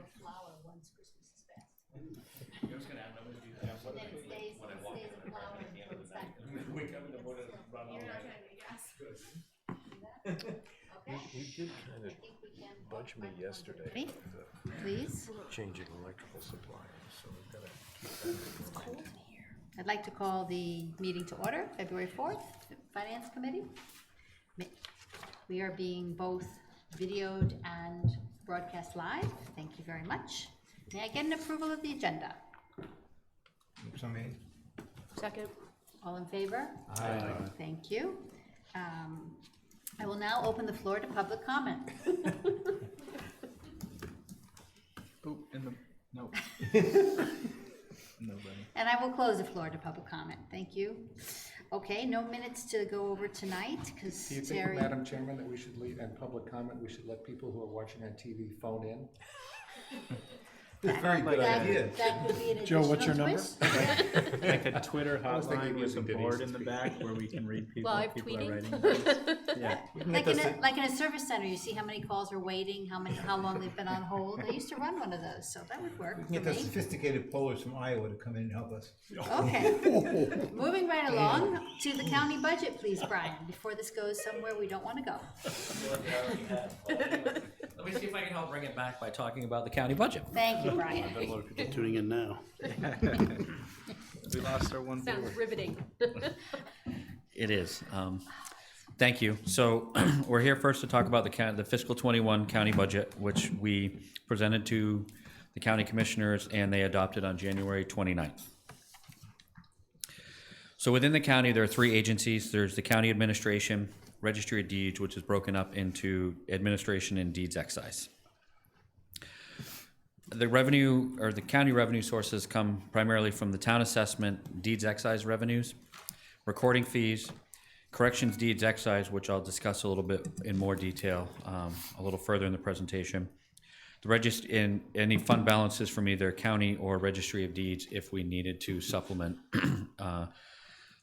for flour once Christmas is past. I was gonna add another detail. And then it stays a flour until it's back. Wake up in the morning and run all You're not night. trying to guess. Okay. We did kind I of think we can. budge me yesterday. Ready? with Please. Changing electrical supply, so we've got to keep that in mind. I'd like to call the meeting to order, February 4th, Finance Committee. We are being both videoed and broadcast live. Thank you very much. May I get an approval of the agenda? So made. Second. All in favor? Aye. Thank you. I will now open the floor to public comment. Oop, no. Nobody. And I will close the floor to public comment. Thank you. Okay, no minutes to go over tonight, because Do you Terry. think, Madam Chairman, that we should leave, in public comment, we should let people who are watching on TV phone in? Very good that- idea. That would be an Joe, what's your additional number? twist. Like a Twitter I was thinking hotline with a using Denise board to in the speak. back where we can read people. Live people tweeting? Are writing. Yeah. Like in a service center, you see how many calls are waiting, how long they've been on hold. I used to run one of those, so that would work for Get the me. sophisticated pollers from Iowa to come in and help us. Okay. Moving right along to the county budget, please, Brian, before this goes somewhere we don't want to go. Let me see if I can help bring it back by talking about the county budget. Thank you, Brian. A lot of people tuning in now. We lost our one Sounds viewer. riveting. It is. Thank you. So we're here first to talk about the fiscal 21 county budget, which we presented to the county commissioners and they adopted on January 29th. So within the county, there are three agencies. There's the county administration, registry of deeds, which is broken up into administration and deeds excise. The revenue, or the county revenue sources come primarily from the town assessment, deeds excise revenues, recording fees, corrections deeds excise, which I'll discuss a little bit in more detail a little further in the presentation. The in any fund balances from either county or registry of deeds if we needed to supplement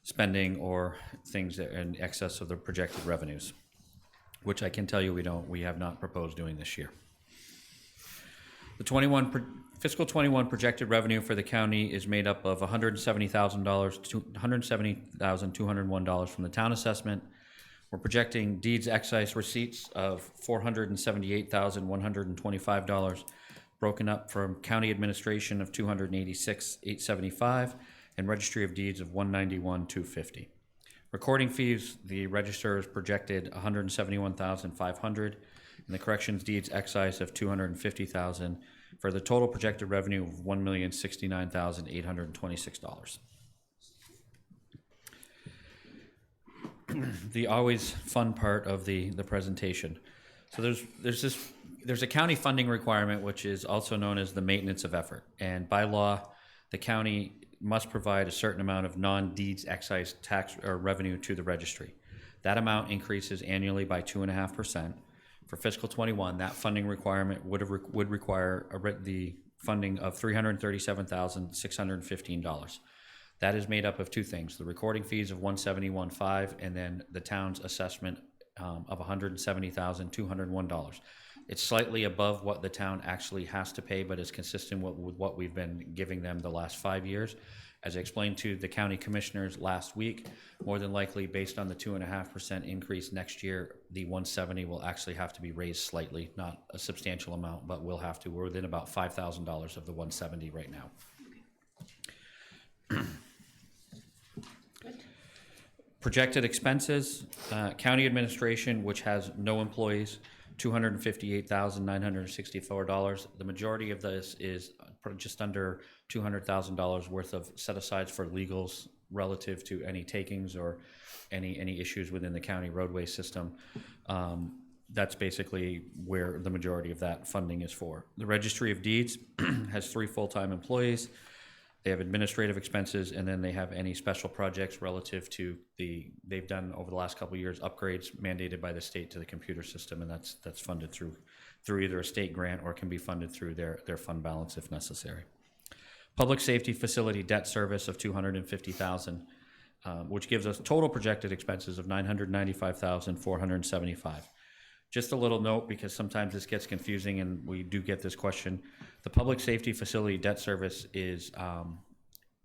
spending or things that are in excess of the projected revenues, which I can tell you we have not proposed doing this year. The fiscal 21 projected revenue for the county is made up of $170,201 from the town assessment. We're projecting deeds excise receipts of $478,125, broken up from county administration of $286,875 and registry of deeds of $191,250. Recording fees, the register is projected $171,500. And the corrections deeds excise of $250,000 for the total projected revenue of $1,069,826. The always fun part of the presentation. So there's a county funding requirement, which is also known as the maintenance of effort. And by law, the county must provide a certain amount of non-deeds excise tax or revenue to the registry. That amount increases annually by 2.5%. For fiscal 21, that funding requirement would require the funding of $337,615. That is made up of two things: the recording fees of $171,500, and then the town's assessment of $170,201. It's slightly above what the town actually has to pay, but is consistent with what we've been giving them the last 5 years. As I explained to the county commissioners last week, more than likely, based on the 2.5% increase next year, the 170 will actually have to be raised slightly, not a substantial amount, but we'll have to. We're within about $5,000 of the 170 right now. Projected expenses, county administration, which has no employees, $258,964. The majority of this is just under $200,000 worth of set-asides for legals relative to any takings or any issues within the county roadway system. That's basically where the majority of that funding is for. The Registry of Deeds has 3 full-time employees. They have administrative expenses, and then they have any special projects relative to they've done over the last couple of years upgrades mandated by the state to the computer system, and that's funded through either a state grant or can be funded through their fund balance if necessary. Public safety facility debt service of $250,000, which gives us total projected expenses of $995,475. Just a little note, because sometimes this gets confusing and we do get this question. The public safety facility debt service is,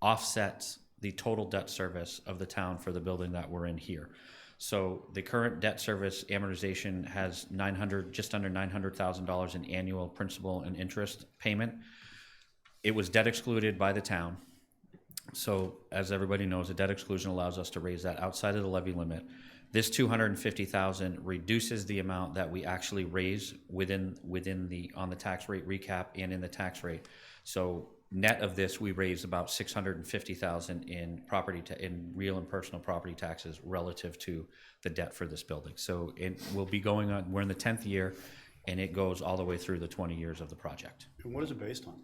offsets the total debt service of the town for the building that we're in here. So the current debt service amortization has just under $900,000 in annual principal and interest payment. It was debt excluded by the town. So as everybody knows, a debt exclusion allows us to raise that outside of the levy limit. This $250,000 reduces the amount that we actually raise within on the tax rate recap and in the tax rate. So net of this, we raised about $650,000 in in real and personal property taxes relative to the debt for this building. So it will be going on. We're in the 10th year, and it goes all the way through the 20 years of the project. And what is it based on?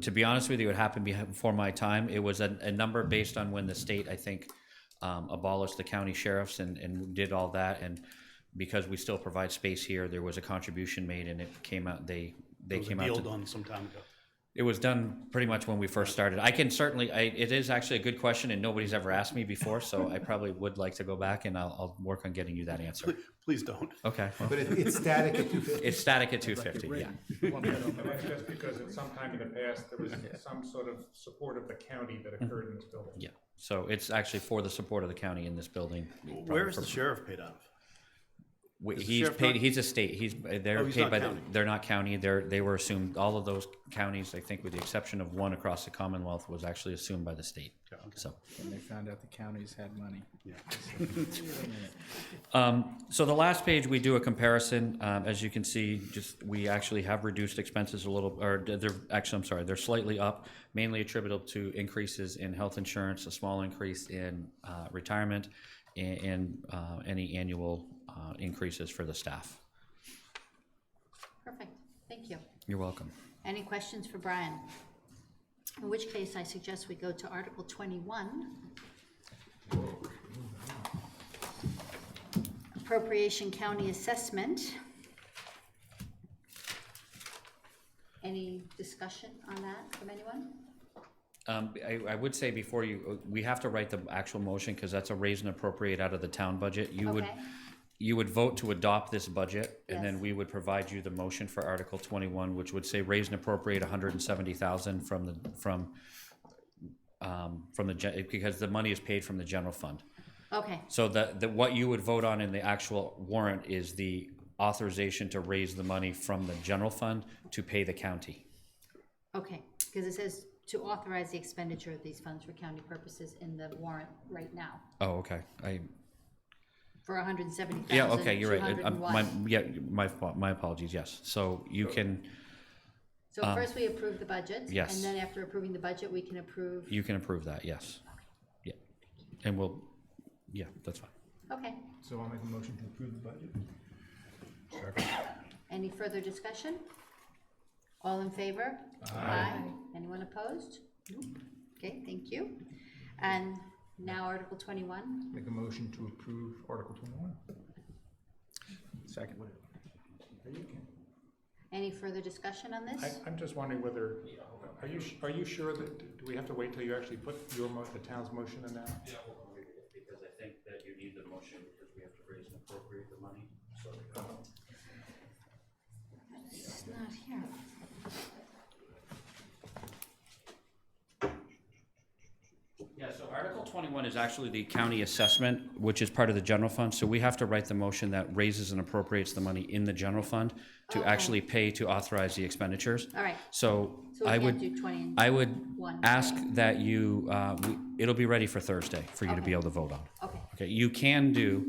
To be honest with you, it happened before my time. It was a number based on when the state, I think, abolished the county sheriffs and did all that. And because we still provide space here, there was a contribution made, and it came out. They came out. It was done some time ago. It was done pretty much when we first started. I can certainly. It is actually a good question, and nobody's ever asked me before, so I probably would like to go back, and I'll work on getting you that answer. Please don't. Okay. Well, But it's static at 250. it's static at 250. Yeah. And that's just because at some time in the past, there was some sort of support of the county that occurred in this building. Yeah. So it's actually for the support of the county in this building. Where is the sheriff paid out of? Is the He's sheriff paid. not- He's a state. They're he's paid not by. county. They're not county. They were assumed. All of those counties, I think, with the exception of one across the Commonwealth, was actually assumed by the state. So. When they found out the counties had money. So the last page, we do a comparison. As you can see, we actually have reduced expenses a little, or they're slightly up, mainly attributable to increases in health insurance, a small increase in retirement, and any annual increases for the staff. Perfect, thank you. You're welcome. Any questions for Brian? In which case, I suggest we go to Article 21. Appropriation County Assessment. Any discussion on that from anyone? I would say before we have to write the actual motion, because that's a raise and appropriate out of the town budget. Okay. You would vote to adopt this budget, and then Yes. we would provide you the motion for Article 21, which would say raise and appropriate $170,000 because the money is paid from the general fund. Okay, So what you would vote on in the actual warrant is the authorization to raise the money from the general fund to pay the county. okay, because it says to authorize the expenditure of these funds for county purposes in the warrant right now, Oh, okay. for $170,000. Yeah, okay, you're right. 201. My apologies, yes. So you can So first we approve the budget. Yes. And then after approving the budget, we can approve, approve that, yes. Yeah. And that's fine. okay. So I'll make a motion to approve the budget. Any further discussion? All in favor? Aye. Anyone opposed? Nope. Okay, thank you. And now Article 21. Make a motion to approve Article 21. Second. Any further discussion on this? I'm just wondering whether, are you sure that, do we have to wait till you actually put the town's motion in now? Yeah, because I think that you need the motion because we have to raise and appropriate the money, so. It's not here. Yeah, so Article 21 is actually the county assessment, which is part of the general fund. So we have to write the motion that raises and appropriates the money in the general fund to Okay. actually pay to authorize the expenditures. All right, So so we I can't would, do 20 and I would 1. ask that you, it'll be ready for Thursday for you to be Okay. able to vote on. Okay, Okay, you can do,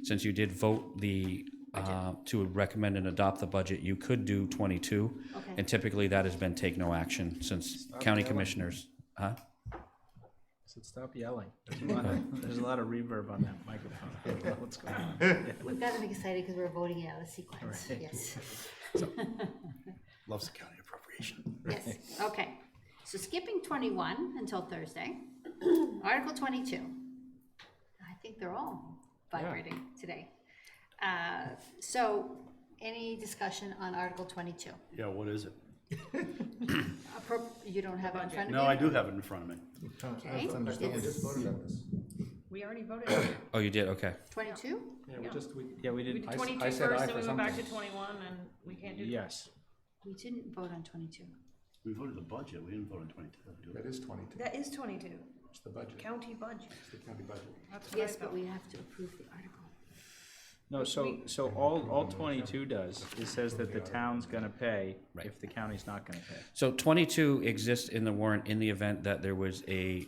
since you did vote to recommend and adopt the budget, you could do 22. Okay. And typically that has been take no action since county yelling. commissioners, huh? So stop yelling. There's a lot of reverb on that microphone. I don't know what's going on. we've got them excited because we're voting it out of sequence, Right. yes. Loves the county appropriation. Yes, okay. So skipping 21 until Thursday. Article 22. I think they're all vibrating today. So any discussion on Article 22? Yeah, what is it? You don't have it in front of you? No, I do have it in front of me. Okay. We just voted on this. We already voted on it. Oh, you did, okay. 22? Yeah, Yeah, we We did, did I 22 said first, aye then for we went back to something. 21, and we can't do. yes. We didn't vote on 22. We voted the budget, we didn't vote on 22. do we? That is 22. That is 22, It's the budget. county budget. It's the county budget. That's what I Yes, but thought. we have to approve the article. No, so all 22 does, it says that the town's gonna pay Right. if the county's not gonna pay. So 22 exists in the warrant in the event that there was a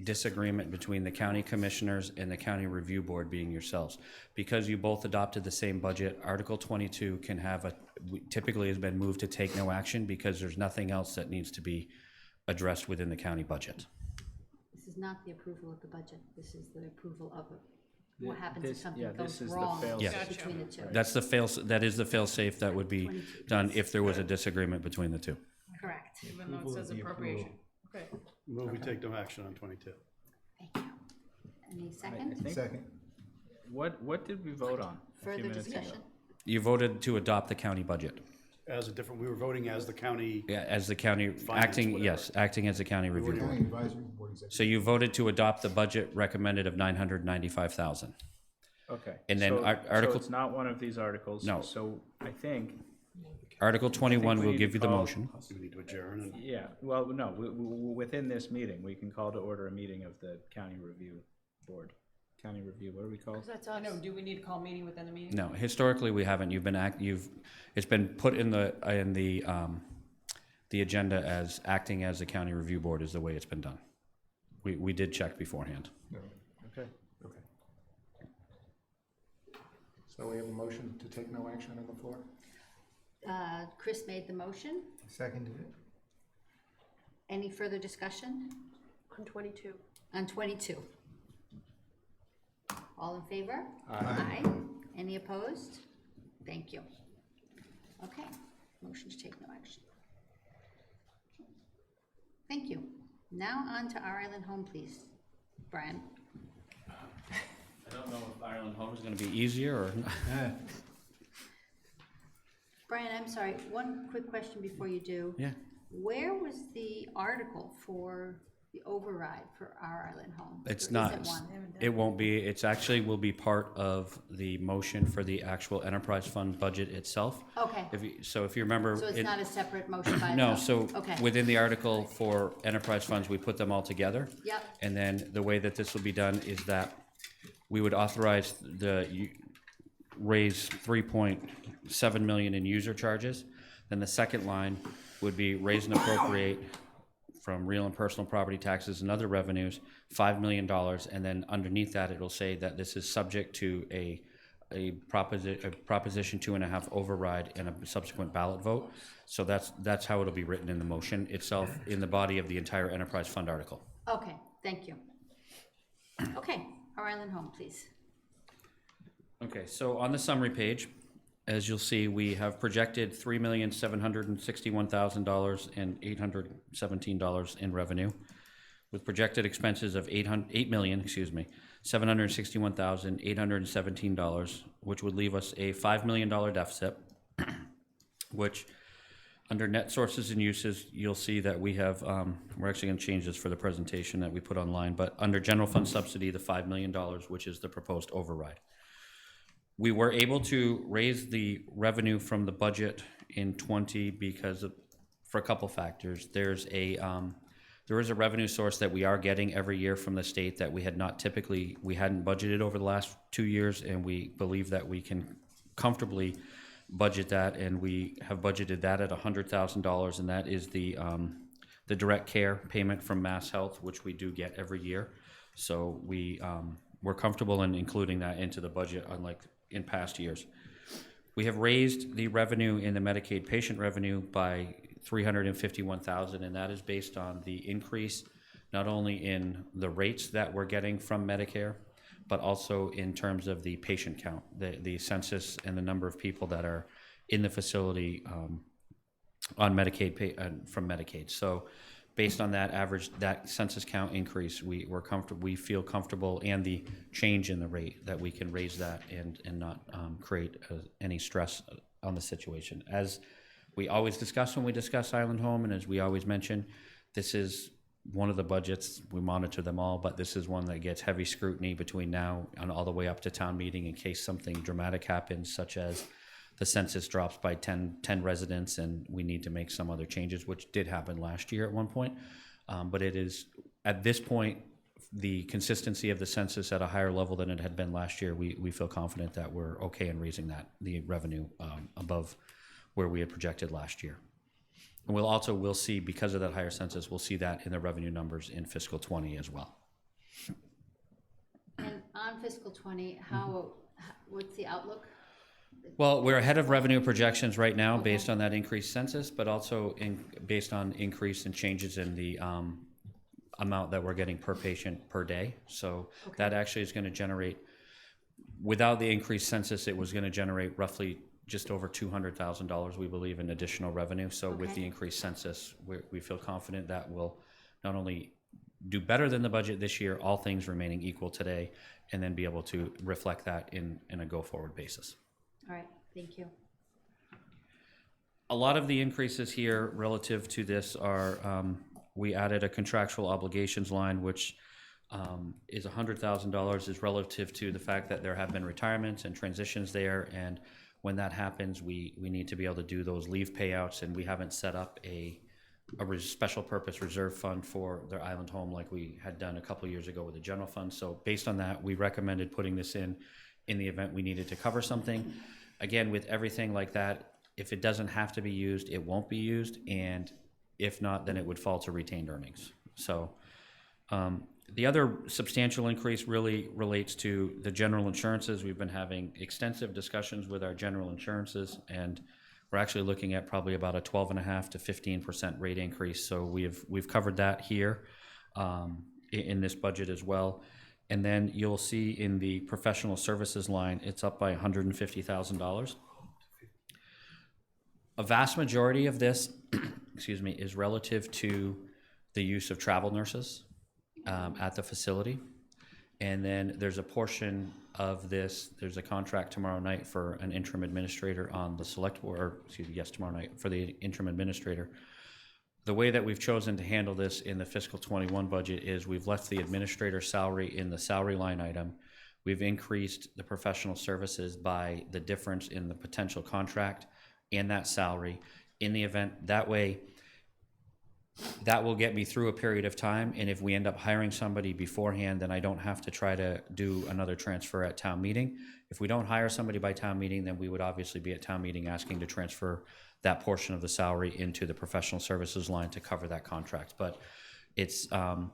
disagreement between the county commissioners and the county review board being yourselves. Because you both adopted the same budget, Article 22 can have typically has been moved to take no action because there's nothing else that needs to be addressed within the county budget. This is not the approval of the budget. This is the approval of what happens This- if something yeah, goes this is the wrong fail Yeah. safe. between the two. That is the fail-safe that would be 22. done if there was a disagreement between the two. Correct. Even though it Approval of says the appropriation. Okay. Move, we take no action on 22. Thank you. Any I second? think, Second. what did we vote on? a few Further minutes ago? discussion? You voted to adopt the county budget. We were voting as the county, Yeah, as the county, Finance, yes, acting as the county review board. County advisory board executive. So you voted to adopt the budget recommended of 995,000. Okay. And then so- Article- So it's not one of these articles? No. So I think, Article 21 we will need give to you the call- motion. we need to adjourn and yeah, well, no, within this meeting, we can call to order a meeting of the county review board. County review, what do we call it? That's I know, do we need to call a meeting within the meeting? No, historically, we haven't. It's been put in the agenda as acting as the county review board is the way it's been done. We did check beforehand. No. Okay. Okay. So we have a motion to take no action on the floor? Chris made the motion. Seconded it. Any further discussion On 22. on 22? All in favor? Aye. Any opposed? Thank you. Okay, motion to take no action. Thank you. Now on to Our Island Home, please. Brian? I don't know if Ireland Home is going to be easier or. Brian, I'm sorry, one quick question before you do. Yeah. Where was the article for the override for Our Island Home? It's There not. isn't one. It won't be. It's actually will be part of the motion for the actual enterprise fund budget itself. Okay, If you remember. so it's it- not a separate motion by No, itself? so Okay, within the article for enterprise funds, we put them all together. yep, And then the way that this will be done is that we would authorize raise 3.7 million in user charges. Then the second line would be raise and appropriate from real and personal property taxes and other revenues, $5 million. And then underneath that, it'll say that this is subject to a Proposition 2.5 override and a subsequent ballot vote. So that's how it'll be written in the motion itself, in the body of the entire enterprise fund article. okay, thank you. Okay, Our Island Home, please. Okay, so on the summary page, as you'll see, we have projected $3,761,000 and $817 in revenue, with projected expenses of $761,817, which would leave us a $5 million deficit, which under net sources and uses, you'll see that we have, we're actually gonna change this for the presentation that we put online, but under general fund subsidy, the $5 million, which is the proposed override. We were able to raise the revenue from the budget in 20 for a couple factors. There is a revenue source that we are getting every year from the state that we hadn't budgeted over the last 2 years, and we believe that we can comfortably budget that, and we have budgeted that at $100,000, and that is the direct care payment from Mass Health, which we do get every year. So we're comfortable in including that into the budget, unlike in past years. We have raised the revenue in the Medicaid patient revenue by $351,000, and that is based on the increase not only in the rates that we're getting from Medicare, but also in terms of the patient count, the census and the number of people that are in the facility on Medicaid from Medicaid. So based on that census count increase, we feel comfortable, and the change in the rate, that we can raise that and not create any stress on the situation. As we always discuss when we discuss Island Home, and as we always mention, this is one of the budgets, we monitor them all, but this is one that gets heavy scrutiny between now and all the way up to town meeting in case something dramatic happens, such as the census drops by 10 residents and we need to make some other changes, which did happen last year at one point. But it is, at this point, the consistency of the census at a higher level than it had been last year, we feel confident that we're okay in raising the revenue above where we had projected last year. And we'll see, because of that higher census, we'll see that in the revenue numbers in fiscal 20 as well. And on fiscal 20, what's the outlook? Well, we're ahead of revenue projections right now based on that increased census, but also based on increase in changes in the amount that we're getting per patient per day. So that actually is going to generate, without the increased census, it was going to generate roughly just over $200,000, we believe, in additional revenue. So with the increased census, we feel confident that will not only do better than the budget this year, all things remaining equal today, and then be able to reflect that in a go-forward basis. All right, thank you. A lot of the increases here relative to this are, we added a contractual obligations line, which is $100,000, is relative to the fact that there have been retirements and transitions there, and when that happens, we need to be able to do those leave payouts, and we haven't set up a special purpose reserve fund for their island home like we had done a couple of years ago with the general fund. So based on that, we recommended putting this in the event we needed to cover something. Again, with everything like that, if it doesn't have to be used, it won't be used, and if not, then it would fall to retained earnings. So the other substantial increase really relates to the general insurances. We've been having extensive discussions with our general insurances, and we're actually looking at probably about a 12.5% to 15% rate increase. So we've covered that here in this budget as well. And then you'll see in the professional services line, it's up by $150,000. A vast majority of this, excuse me, is relative to the use of travel nurses at the facility. And then there's a portion of this, there's a contract tomorrow night for an interim administrator on the select board, or excuse me, yes, tomorrow night for the interim administrator. The way that we've chosen to handle this in the fiscal 21 budget is we've left the administrator salary in the salary line item. We've increased the professional services by the difference in the potential contract and that salary in the event. That way, that will get me through a period of time, and if we end up hiring somebody beforehand, then I don't have to try to do another transfer at town meeting. If we don't hire somebody by town meeting, then we would obviously be at town meeting asking to transfer that portion of the salary into the professional services line to cover that contract. But it's, I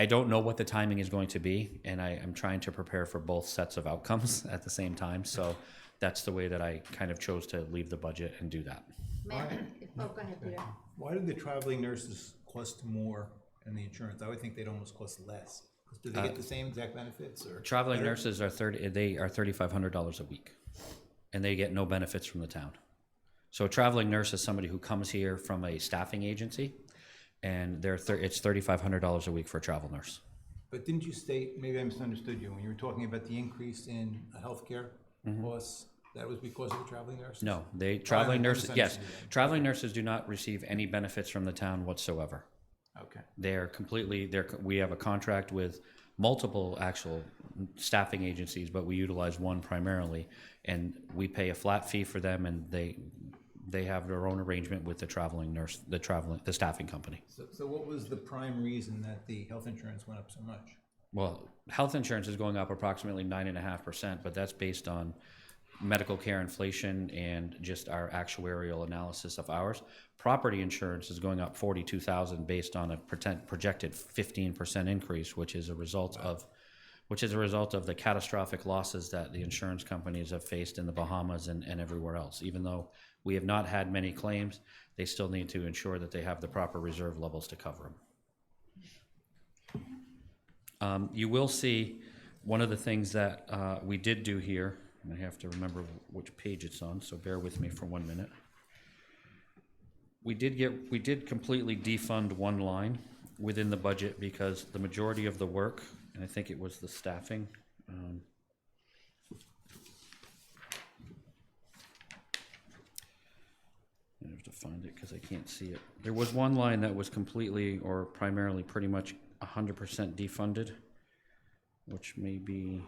don't know what the timing is going to be, and I'm trying to prepare for both sets of outcomes at the same time. So that's the way that I kind of chose to leave the budget and do that. Go ahead, Peter. Why did the traveling nurses cost more in the insurance? I would think they'd almost cost less. Do they get the same exact benefits, or? Traveling nurses are $3,500 a week, and they get no benefits from the town. So a traveling nurse is somebody who comes here from a staffing agency, and it's $3,500 a week for a travel nurse. But didn't you state, maybe I misunderstood you, when you were talking about the increase in healthcare costs, that was because of the traveling nurses? No, traveling nurses, yes, traveling nurses do not receive any benefits from the town whatsoever. Okay. We have a contract with multiple actual staffing agencies, but we utilize one primarily, and we pay a flat fee for them, and they have their own arrangement with the traveling nurse, the staffing company. So what was the prime reason that the health insurance went up so much? Well, health insurance is going up approximately 9.5%, but that's based on medical care inflation and just our actuarial analysis of ours. Property insurance is going up $42,000 based on a projected 15% increase, which is a result of the catastrophic losses that the insurance companies have faced in the Bahamas and everywhere else. Even though we have not had many claims, they still need to ensure that they have the proper reserve levels to cover them. You will see one of the things that we did do here, and I have to remember which page it's on, so bear with me for 1 minute. We did completely defund one line within the budget because the majority of the work, and I think it was the staffing, to find it because I can't see it. There was one line that was completely or primarily pretty much 100% defunded, which may be,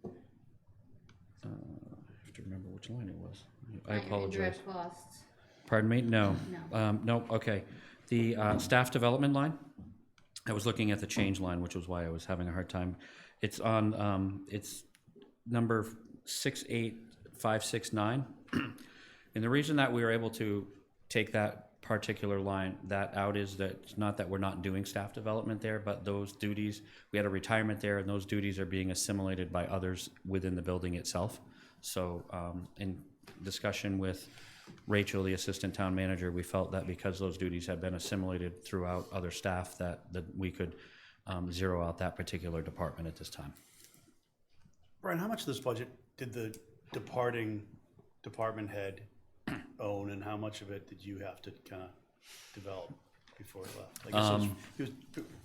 I have to remember which line it was. I Not your apologize. indirect costs. Pardon me? No. No. No, okay. The staff development line, I was looking at the change line, which was why I was having a hard time. It's on, it's number 68569. And the reason that we were able to take that particular line, that out is that it's not that we're not doing staff development there, but those duties, we had a retirement there and those duties are being assimilated by others within the building itself. So in discussion with Rachel, the assistant town manager, we felt that because those duties had been assimilated throughout other staff that we could zero out that particular department at this time. Brian, how much of this budget did the departing department head own, and how much of it did you have to kind of develop before he left? I guess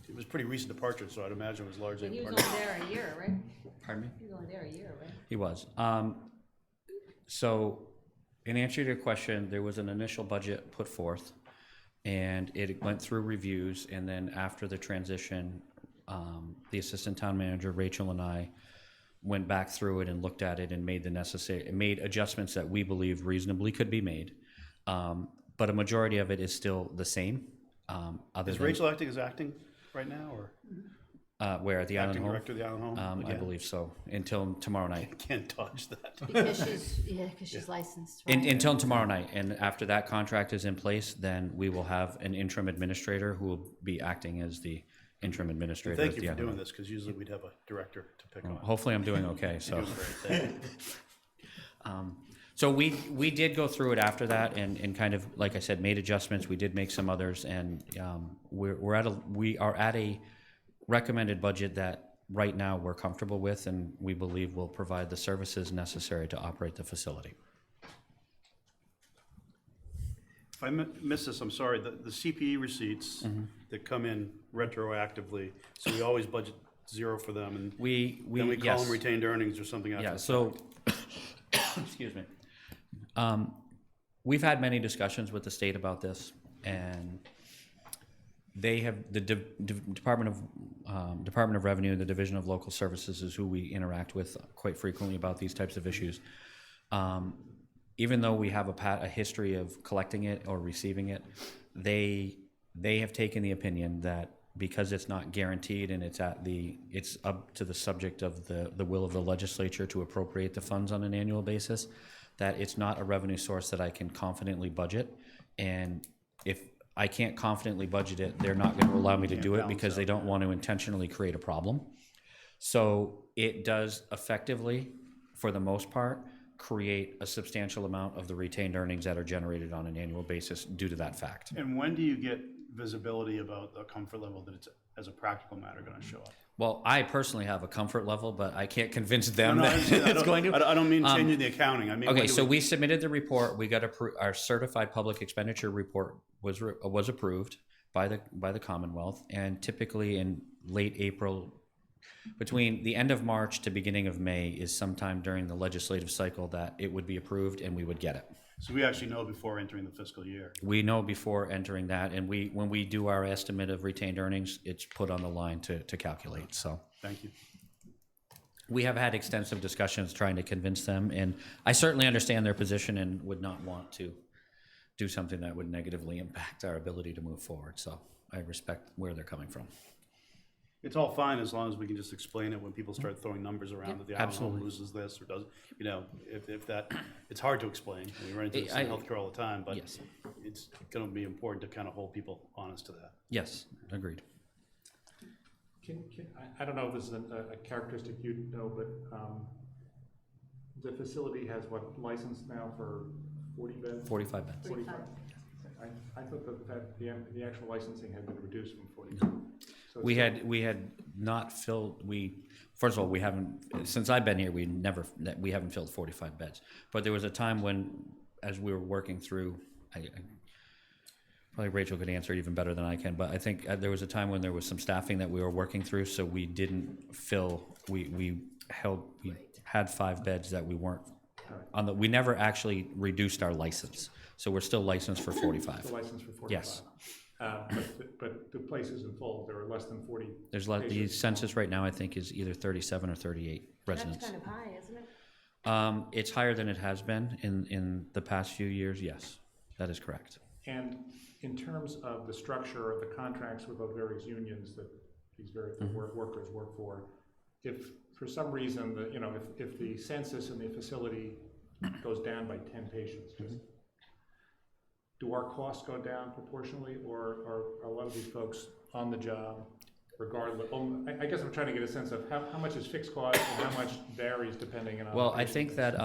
it was pretty recent departure, so I'd imagine it was largely. He was only there a year, right? Pardon me? He was only there a year, right? He was. So in answer to your question, there was an initial budget put forth and it went through reviews, and then after the transition, the assistant town manager, Rachel, and I went back through it and looked at it and made adjustments that we believe reasonably could be made. But a majority of it is still the same. Is Rachel acting as acting right now, or where at the Island acting Home? director of the Island Home? I Again? believe so, until tomorrow night. Can't dodge that. Because she's licensed, right? Until tomorrow night, and after that contract is in place, then we will have an interim administrator who will be acting as the interim administrator. Thank at you the for Island doing Home. this, because usually we'd have a director to pick on. Hopefully I'm doing okay, so. You're doing great. Thank you. So we did go through it after that and kind of, like I said, made adjustments. We did make some others, and we are at a recommended budget that right now we're comfortable with, and we believe will provide the services necessary to operate the facility. If I missed this, I'm sorry. The CPE receipts that come in retroactively, so we always budget zero for them, and then we call yes. them retained earnings or something after. Yeah, the so, fact. excuse me. We've had many discussions with the state about this, and they have, the Department of Revenue, the Division of Local Services is who we interact with quite frequently about these types of issues. Even though we have a history of collecting it or receiving it, they have taken the opinion that because it's not guaranteed and it's up to the subject of the will of the legislature to appropriate the funds on an annual basis, that it's not a revenue source that I can confidently budget. And if I can't confidently budget it, they're not going to allow me to do it because they don't want to intentionally create a problem. So it does effectively, for the most part, create a substantial amount of the retained earnings that are generated on an annual basis due to that fact. And when do you get visibility about the comfort level that it's, as a practical matter, going to show up? Well, I personally have a comfort level, but I can't convince them No, I that understand. it's going to. I don't mean changing the accounting. I mean, Okay, when do so we submitted the report. We got our certified public expenditure report was approved by the Commonwealth, and typically in late April, between the end of March to beginning of May is sometime during the legislative cycle that it would be approved and we would get it. So we actually know before entering the fiscal year. We know before entering that, and when we do our estimate of retained earnings, it's put on the line to calculate, so. Thank you. We have had extensive discussions trying to convince them, and I certainly understand their position and would not want to do something that would negatively impact our ability to move forward, so I respect where they're coming from. It's all fine as long as we can just explain it when people start throwing numbers around that the Island Home absolutely. loses this or doesn't. You know, if that, it's hard to explain. We run into this in healthcare all the time, but Yes. it's going to be important to kind of hold people honest to that. Yes, agreed. I don't know if this is a characteristic you know, but the facility has what, licensed now for 40 beds? 45 beds. 45. I thought that the actual licensing had been reduced from 42. So We had not filled, first of all, we haven't, since I've been here, we haven't filled 45 beds. But there was a time when, as we were working through, probably Rachel could answer it even better than I can, but I think there was a time when there was some staffing that we were working through, so we didn't fill, we had 5 beds that we weren't, we never actually reduced our license. So we're still licensed for 45. The license for 45. Yes. But the place isn't full, there are less than 40 There's the patients. census right now, I think, is either 37 or 38 residents. That's kind of high, isn't it? It's higher than it has been in the past few years, yes, that is correct. And in terms of the structure of the contracts with the various unions that these various workers work for, if for some reason, if the census in the facility goes down by 10 patients, do our costs go down proportionally, or are a lot of these folks on the job regardless? I guess I'm trying to get a sense of how much is fixed cost and how much varies depending on. Well, I think that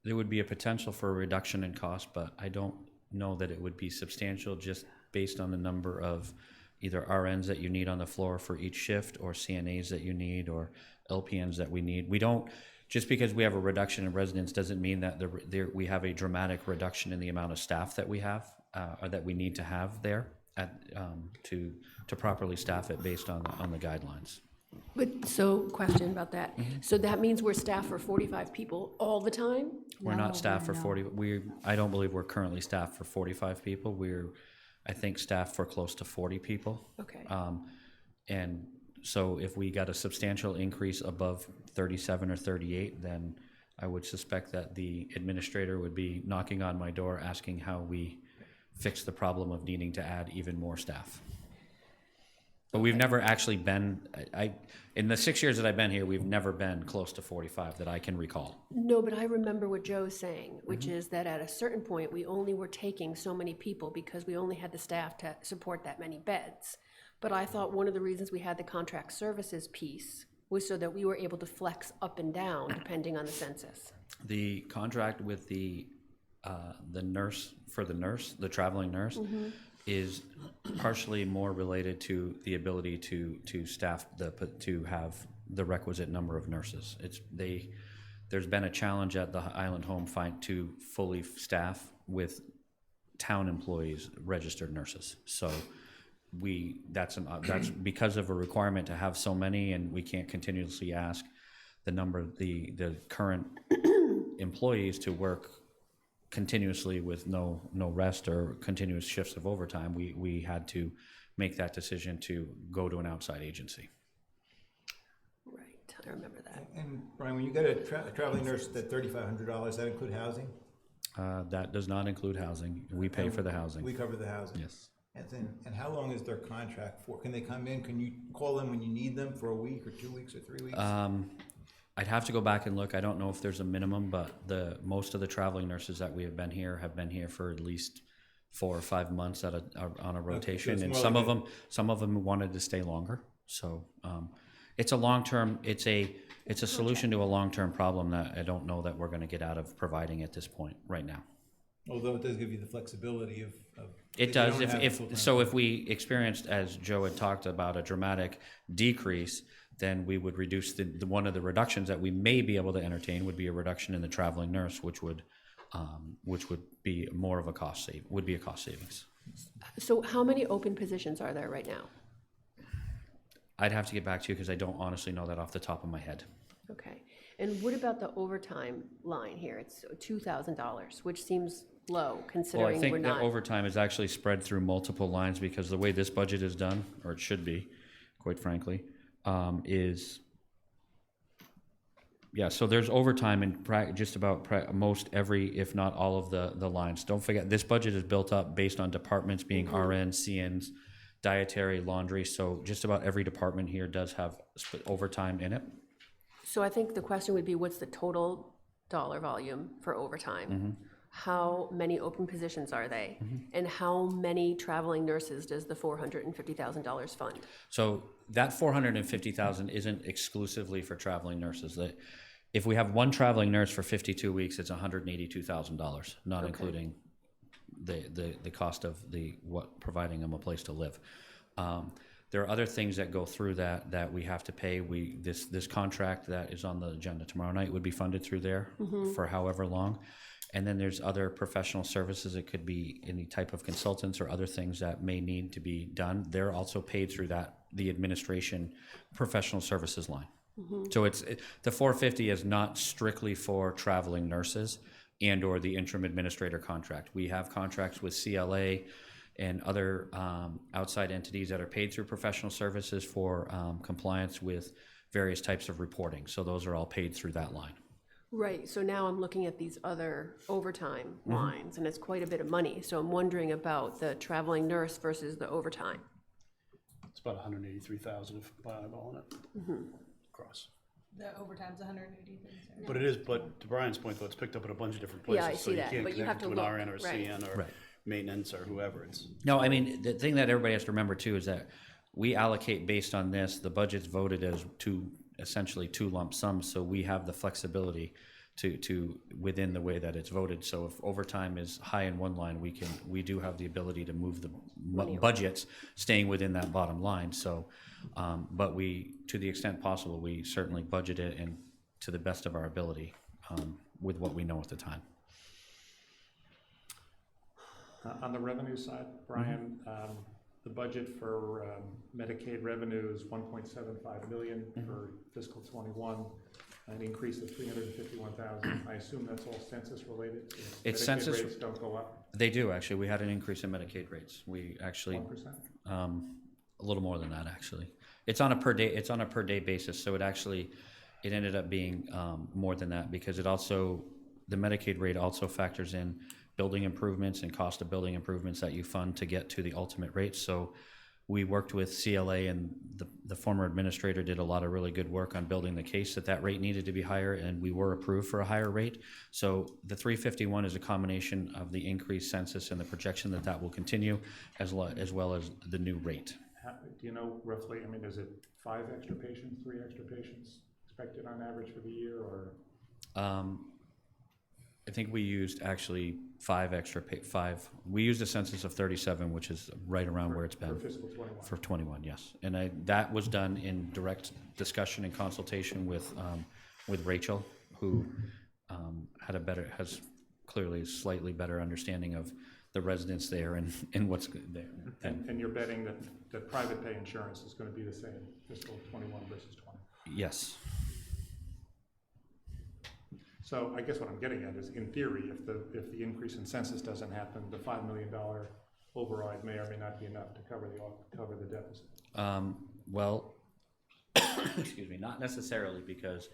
there would be a potential for a reduction in cost, but I don't know that it would be substantial just based on the number of either RNs that you need on the floor for each shift, or CNAs that you need, or LPNs that we need. We don't, just because we have a reduction in residents doesn't mean that we have a dramatic reduction in the amount of staff that we have, or that we need to have there to properly staff it based on the guidelines. But, so, question about that. So that means we're staffed for 45 people all the time? We're No, not staffed for no. 40. I don't believe we're currently staffed for 45 people. We're, I think, staffed for close to 40 people. Okay. And so if we got a substantial increase above 37 or 38, then I would suspect that the administrator would be knocking on my door asking how we fix the problem of needing to add even more staff. But we've never actually been, in the 6 years that I've been here, we've never been close to 45 that I can recall. No, but I remember what Joe's saying, which is that at a certain point, we only were taking so many people because we only had the staff to support that many beds. But I thought one of the reasons we had the contract services piece was so that we were able to flex up and down depending on the census. The contract with the nurse, the traveling nurse, is partially more related to the ability to staff to have the requisite number of nurses. There's been a challenge at the Island Home to fully staff with town employees, registered nurses. So that's because of a requirement to have so many, and we can't continuously ask the number of the current employees to work continuously with no rest or continuous shifts of overtime. We had to make that decision to go to an outside agency. Right, I remember that. And Brian, when you get a traveling nurse at $3,500, that include housing? That does not include housing. We pay for the housing. We cover the housing? Yes. And how long is their contract for? Can they come in? Can you call them when you need them for a week or 2 weeks or 3 weeks? I'd have to go back and look. I don't know if there's a minimum, but most of the traveling nurses that we have been here for at least 4 or 5 months on a rotation, it's and more some of them wanted to stay longer. So it's a long-term. It's a solution to a long-term problem that I don't know that we're going to get out of providing at this point right now. Although it does give you the flexibility of It does. If we experienced, as Joe had talked about, a dramatic decrease, then we would reduce one of the reductions that we may be able to entertain would be a reduction in the traveling nurse, which would be more of a cost savings. So how many open positions are there right now? I'd have to get back to you because I don't honestly know that off the top of my head. Okay. And what about the overtime line here? It's $2,000, which seems low Well, I considering we're think that not. overtime is actually spread through multiple lines because the way this budget is done, or it should be, quite frankly, so there's overtime in just about most every, if not all of the lines. Don't forget, this budget is built up based on departments being RNs, CNs, dietary, laundry, so just about every department here does have overtime in it. So I think the question would be, what's the total dollar volume for overtime? How many open positions are they? And how many traveling nurses does the $450,000 fund? So that $450,000 isn't exclusively for traveling nurses. If we have one traveling nurse for 52 weeks, it's $182,000, not including the cost of providing them a place to live. There are other things that go through that we have to pay. This contract that is on the agenda tomorrow night would be funded through there for however long. And then there's other professional services. It could be any type of consultants or other things that may need to be done. They're also paid through the administration professional services line. So the 450 is not strictly for traveling nurses. and/or the interim administrator contract. We have contracts with CLA and other outside entities that are paid through professional services for compliance with various types of reporting. So those are all paid through that line. Right, so now I'm looking at these other overtime lines, and it's quite a bit of money. So I'm wondering about the traveling nurse versus the overtime. It's about 183,000 if eyeballing it across. The overtime's 180. But it is, but to Brian's point though, it's picked up at a bunch of different Yeah, places. I So see that, can't but you connect have it to an look, RN or a right. CN or Right. maintenance or whoever. It's No, I mean, the thing that everybody has to remember too is that we allocate based on this. The budget's voted as essentially two lump sums, so we have the flexibility to within the way that it's voted. So if overtime is high in one line, we do have the ability to move the budgets staying within that bottom line. So, but we, to the extent possible, we certainly budget it and to the best of our ability with what we know at the time. On the revenue side, Brian, the budget for Medicaid revenue is 1.75 million for fiscal '21, an increase of 351,000. I assume that's all census related? It's Medicaid census- rates don't go up They do, actually. We had an increase in Medicaid rates. We actually, 1%? a little more than that, actually. It's on a per day basis, so it ended up being more than that because the Medicaid rate also factors in building improvements and cost of building improvements that you fund to get to the ultimate rate. So we worked with CLA, and the former administrator did a lot of really good work on building the case that rate needed to be higher, and we were approved for a higher rate. So the 351 is a combination of the increased census and the projection that will continue, as well as the new rate. Do you know roughly, I mean, is it 5 extra patients, 3 extra patients expected on average for the year, or? I think we used actually 5 extra. We used a census of 37, which is right around where it's been. For fiscal '21? For 21, yes. And that was done in direct discussion and consultation with Rachel, who has clearly a slightly better understanding of the residents there and what's there. And you're betting that private pay insurance is going to be the same fiscal '21 versus '20? Yes. So I guess what I'm getting at is, in theory, if the increase in census doesn't happen, the $5 million override may or may not be enough to cover the deficit. Well, excuse me, not necessarily, because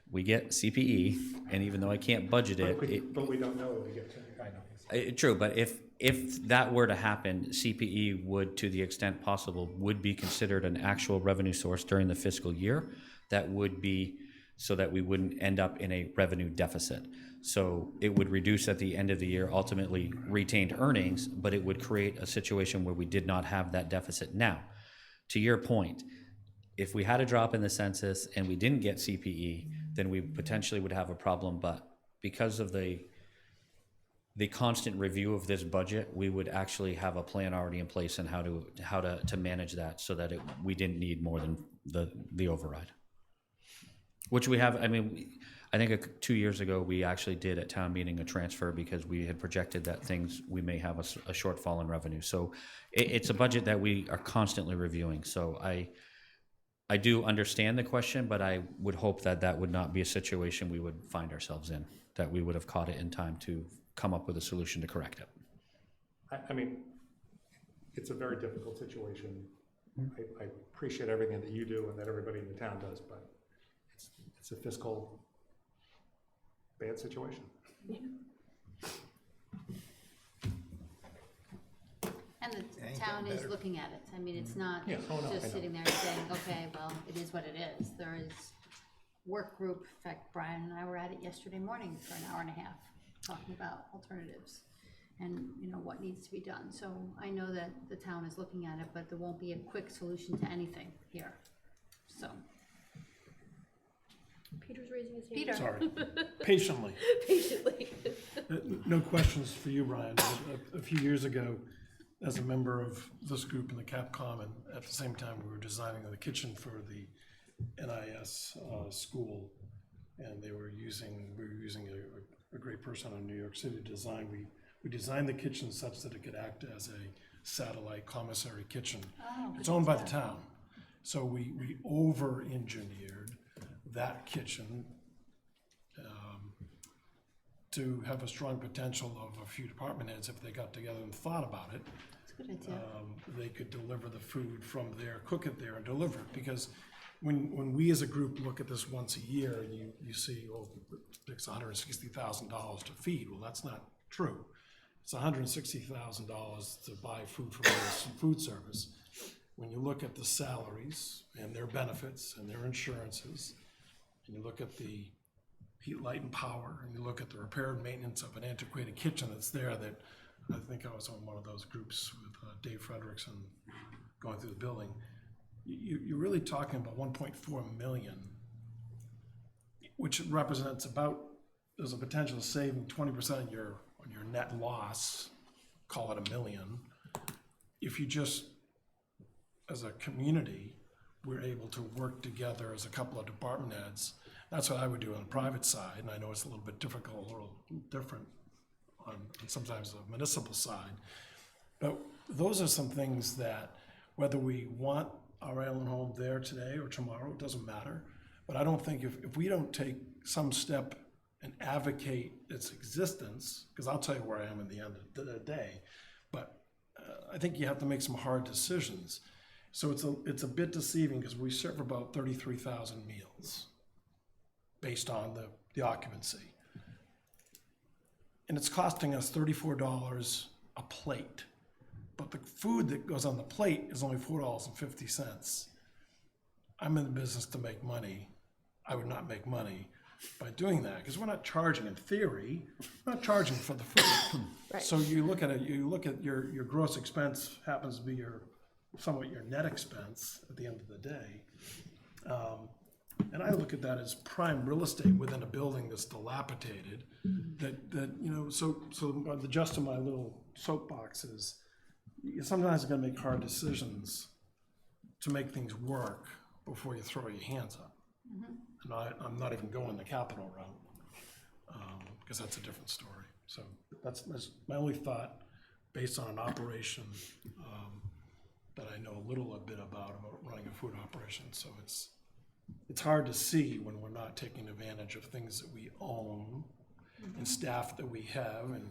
we get CPE, and even though I can't budget But we don't know if we get to, I know. True, but if that were to happen, CPE would, to the extent possible, would be considered an actual revenue source during the fiscal year. That would be so that we wouldn't end up in a revenue deficit. So it would reduce at the end of the year, ultimately retained earnings, but it would create a situation where we did not have that deficit. Now, to your point, if we had a drop in the census and we didn't get CPE, then we potentially would have a problem. But because of the constant review of this budget, we would actually have a plan already in place on how to manage that so that we didn't need more than the override. Which we have. I mean, I think 2 years ago we actually did at town meeting a transfer because we had projected that we may have a shortfall in revenue. So it's a budget that we are constantly reviewing. So I do understand the question, but I would hope that would not be a situation we would find ourselves in, that we would have caught it in time to come up with a solution to correct it. I mean, it's a very difficult situation. I appreciate everything that you do and that everybody in the town does, but it's a fiscal bad situation. And the Ain't town getting is better. looking at it. I mean, it's not Yeah. Oh, no, I just know. sitting there saying, okay, well, it is what it is. There is work group, in fact, Brian and I were at it yesterday morning for an hour and a half, talking about alternatives and, what needs to be done. So I know that the town is looking at it, but there won't be a quick solution to anything here, so. Peter's raising his hand. Peter? Sorry, patiently. Patiently. No questions for you, Brian. A few years ago, as a member of this group in the Capcom, and at the same time, we were designing the kitchen for the NIS school, and we were using a great person in New York City to design. We designed the kitchen such that it could act as a satellite commissary kitchen. It's owned by the town. So we over-engineered that kitchen to have a strong potential of a few department heads, if they got together and thought about it, It's a good idea. they could deliver the food from there, cook it there and deliver it. Because when we as a group look at this once a year, and you see, oh, it's $160,000 to feed, well, that's not true. It's $160,000 to buy food from the food service. When you look at the salaries and their benefits and their insurances, and you look at the heat, light, and power, and you look at the repair and maintenance of an antiquated kitchen that's there, that I think I was on one of those groups with Dave Frederickson going through the building. You're really talking about 1.4 million, which represents about, there's a potential of saving 20% on your net loss, call it $1 million. If you just, as a community, we're able to work together as a couple of department heads. That's what I would do on the private side, and I know it's a little bit difficult, a little different on sometimes the municipal side. But those are some things that, whether we want our island home there today or tomorrow, it doesn't matter. But I don't think if we don't take some step and advocate its existence, because I'll tell you where I am at the end of the day, but I think you have to make some hard decisions. So it's a bit deceiving, because we serve about 33,000 meals based on the occupancy. And it's costing us $34 a plate. But the food that goes on the plate is only $4.50. I'm in the business to make money. I would not make money by doing that, because we're not charging, in theory, we're not charging for the food. Right. So you look at it, you look at your gross expense happens to be somewhat your net expense at the end of the day. And I look at that as prime real estate within a building that's dilapidated, so the just of my little soapbox is, you sometimes are gonna make hard decisions to make things work before you throw your hands up. And I'm not even going the capital route, because that's a different story. So that's my only thought, based on an operation that I know a bit about running a food operation. So it's hard to see when we're not taking advantage of things that we own and staff that we have, and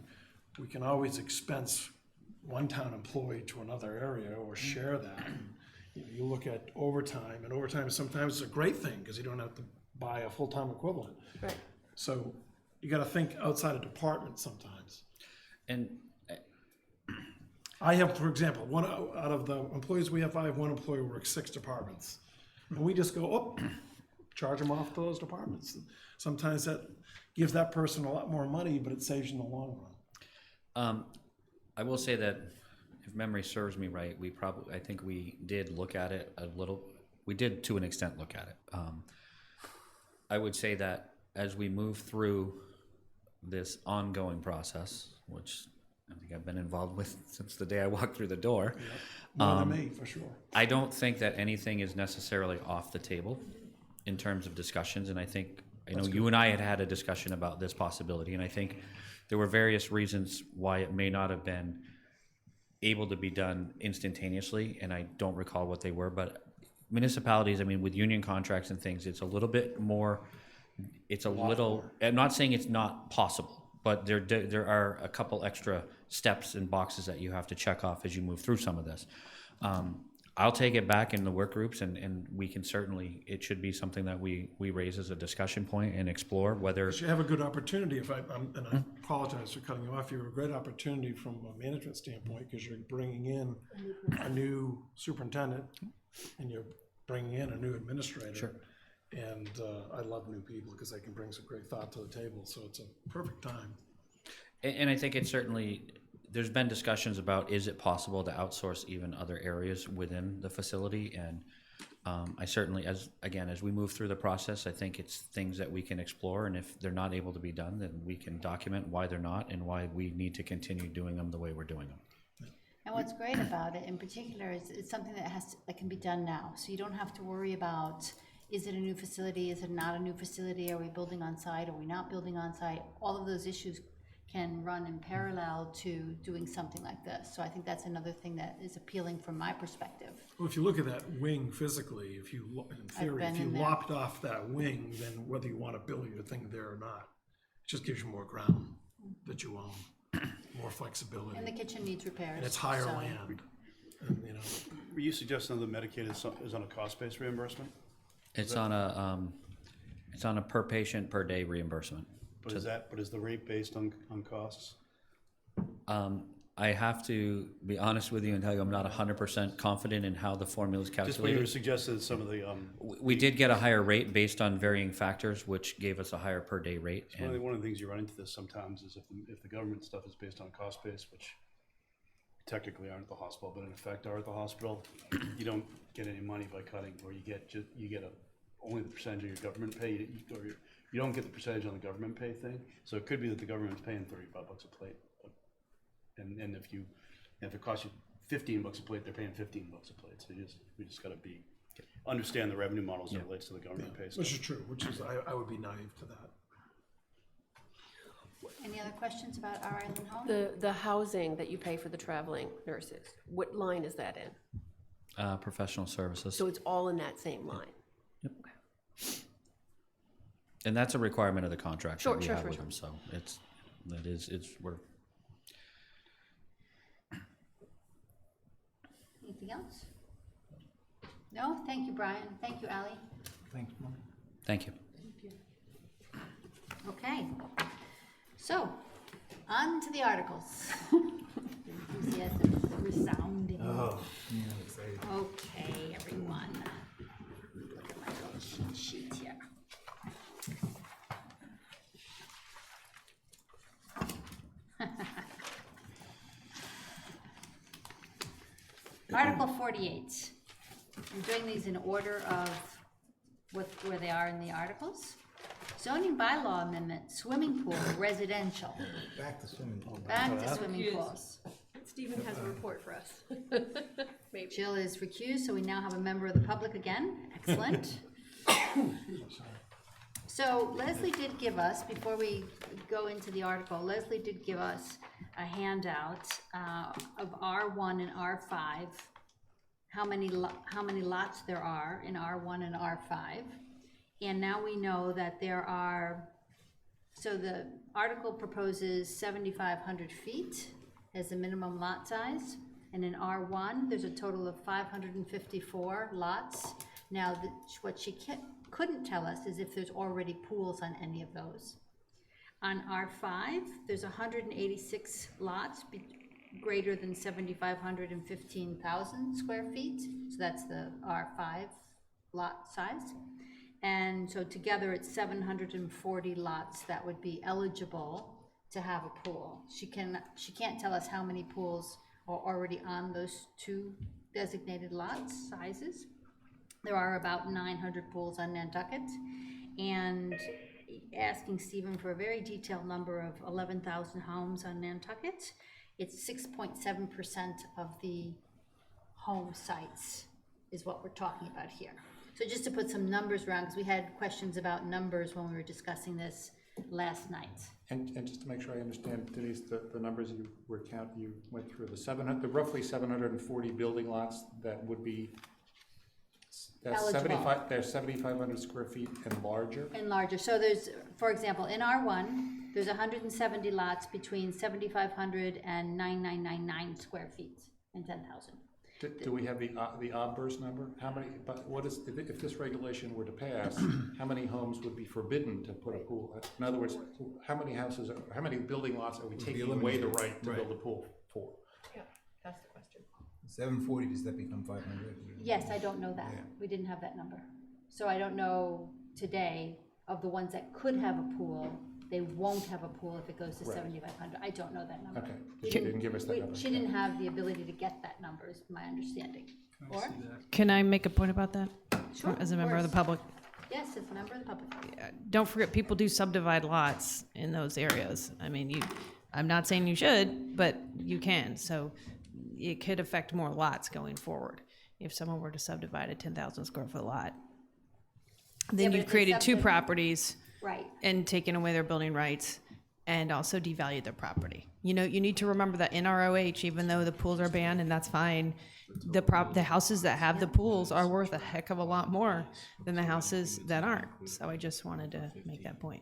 we can always expense one town employee to another area or share that. And, you look at overtime, and overtime sometimes is a great thing, because you don't have to buy a full-time equivalent. Right. So you got to think outside of departments sometimes. And I have, for example, one out of the employees we have, I have one employee who works 6 departments. And we just go, charge them off to those departments. Sometimes that gives that person a lot more money, but it saves you in the long run. I will say that, if memory serves me right, I think we did look at it a little, we did to an extent look at it. I would say that as we move through this ongoing process, which I think I've been involved with since the day I walked through the door. More than me, for sure. I don't think that anything is necessarily off the table in terms of discussions, and I know you and I had a discussion about this possibility, and I think there were various reasons why it may not have been able to be done instantaneously, and I don't recall what they were, but municipalities, I mean, with union contracts and things, it's a little bit more, I'm not saying it's not possible, but there are a couple extra steps and boxes that you have to check off as you move through some of this. I'll take it back in the work groups, and we can certainly, it should be something that we raise as a discussion point and explore whether. You have a good opportunity, and I apologize for cutting you off, you have a great opportunity from a management standpoint, because you're bringing in a new superintendent, and you're bringing in a new administrator. Sure. And I love new people, because they can bring some great thought to the table, so it's a perfect time. And I think it's certainly, there's been discussions about, is it possible to outsource even other areas within the facility? And I certainly, as we move through the process, I think it's things that we can explore, and if they're not able to be done, then we can document why they're not and why we need to continue doing them the way we're doing them. And what's great about it in particular is it's something that can be done now. So you don't have to worry about, is it a new facility, is it not a new facility, are we building on site, are we not building on site? All of those issues can run in parallel to doing something like this. So I think that's another thing that is appealing from my perspective. Well, if you look at that wing physically, in theory, if you lopped off that wing, then whether you want to build your thing there or not, just gives you more ground that you own, more flexibility. And the kitchen needs repairs. And it's higher so- land, and, you know, Were you suggesting that Medicaid is on a cost-based reimbursement? It's on a per patient, per day reimbursement. But is the rate based on costs? I have to be honest with you and tell you I'm not 100% confident in how the formula is Just when you were calculated. suggesting some of the, We did get a higher rate based on varying factors, which gave us a higher per day rate. And one of the things you run into this sometimes is if the government stuff is based on cost base, which technically aren't at the hospital, but in effect are at the hospital, you don't get any money by cutting, or you get only the percentage of your government pay, or you don't get the percentage on the government pay thing. So it could be that the government's paying $35 a plate, and if it costs you $15 a plate, they're paying $15 a plate. So we just got to understand the revenue models as it relates to the government pay stuff. which is true, I would be naive to that. Any other questions about our island home? The housing that you pay for the traveling nurses, what line is that in? professional services. So it's all in that same line? And that's a requirement of the contract that we Sure, have sure, with sure. them, so we're. Anything else? No? Thank you, Brian. Thank you, Ally. Thanks, Mom. Thank you. Okay. So, on to the articles. Enthusiasm is resounding. Oh, yeah, excited. Okay, everyone. Look at my little cheat sheet here. Article 48. I'm doing these in order of where they are in the articles. Zoning bylaw amendment, swimming pool, residential. Back to swimming pool. Back to swimming pools. Stephen has a report for us. Maybe. Jill is recused, so we now have a member of the public again. Excellent. So Leslie did give us, before we go into the article, Leslie did give us a handout of R1 and R5, how many lots there are in R1 and R5. And now we know that there are, so the article proposes 7,500 feet as the minimum lot size. And in R1, there's a total of 554 lots. Now, what she couldn't tell us is if there's already pools on any of those. On R5, there's 186 lots greater than 7,500 and 15,000 square feet. So that's the R5 lot size. And so together it's 740 lots that would be eligible to have a pool. She can't tell us how many pools are already on those two designated lot sizes. There are about 900 pools on Nantucket, and asking Stephen for a very detailed number of 11,000 homes on Nantucket. It's 6.7% of the home sites is what we're talking about here. So just to put some numbers around, because we had questions about numbers when we were discussing this last night. And just to make sure I understand, Denise, the numbers you went through, the roughly 740 building lots that would be, that's Eligible. they're 7,500 square feet and larger? And larger. So there's, for example, in R1, there's 170 lots between 7,500 and 9,999 square feet and 10,000. Do we have the obverse number? How many, but what is, if this regulation were to pass, how many homes would be forbidden to put a pool? In other words, how many building lots are we taking away the right to build a pool for? Yeah, that's the question. 740, does that become 500? Yes, I don't know that. Yeah. We didn't have that number. So I don't know today of the ones that could have a pool, they won't have a pool if it goes to Right. 7,500. I don't know that number. Okay, We she didn't give us that number. She didn't have the ability to get that number, is my understanding. Or? Can I make a point about that? Sure, As a of member of the course. public? Yes, as a member of the public. Don't forget, people do subdivide lots in those areas. I mean, I'm not saying you should, but you can. So it could affect more lots going forward. If someone were to subdivide a 10,000 square foot lot, then but you've if it's created two subdi- properties Right. and taken away their building rights and also devalued their property. You know, you need to remember that in ROH, even though the pools are banned, and that's fine, the houses that have the pools are worth a heck of a lot more than the houses that aren't. So I just wanted to make that point.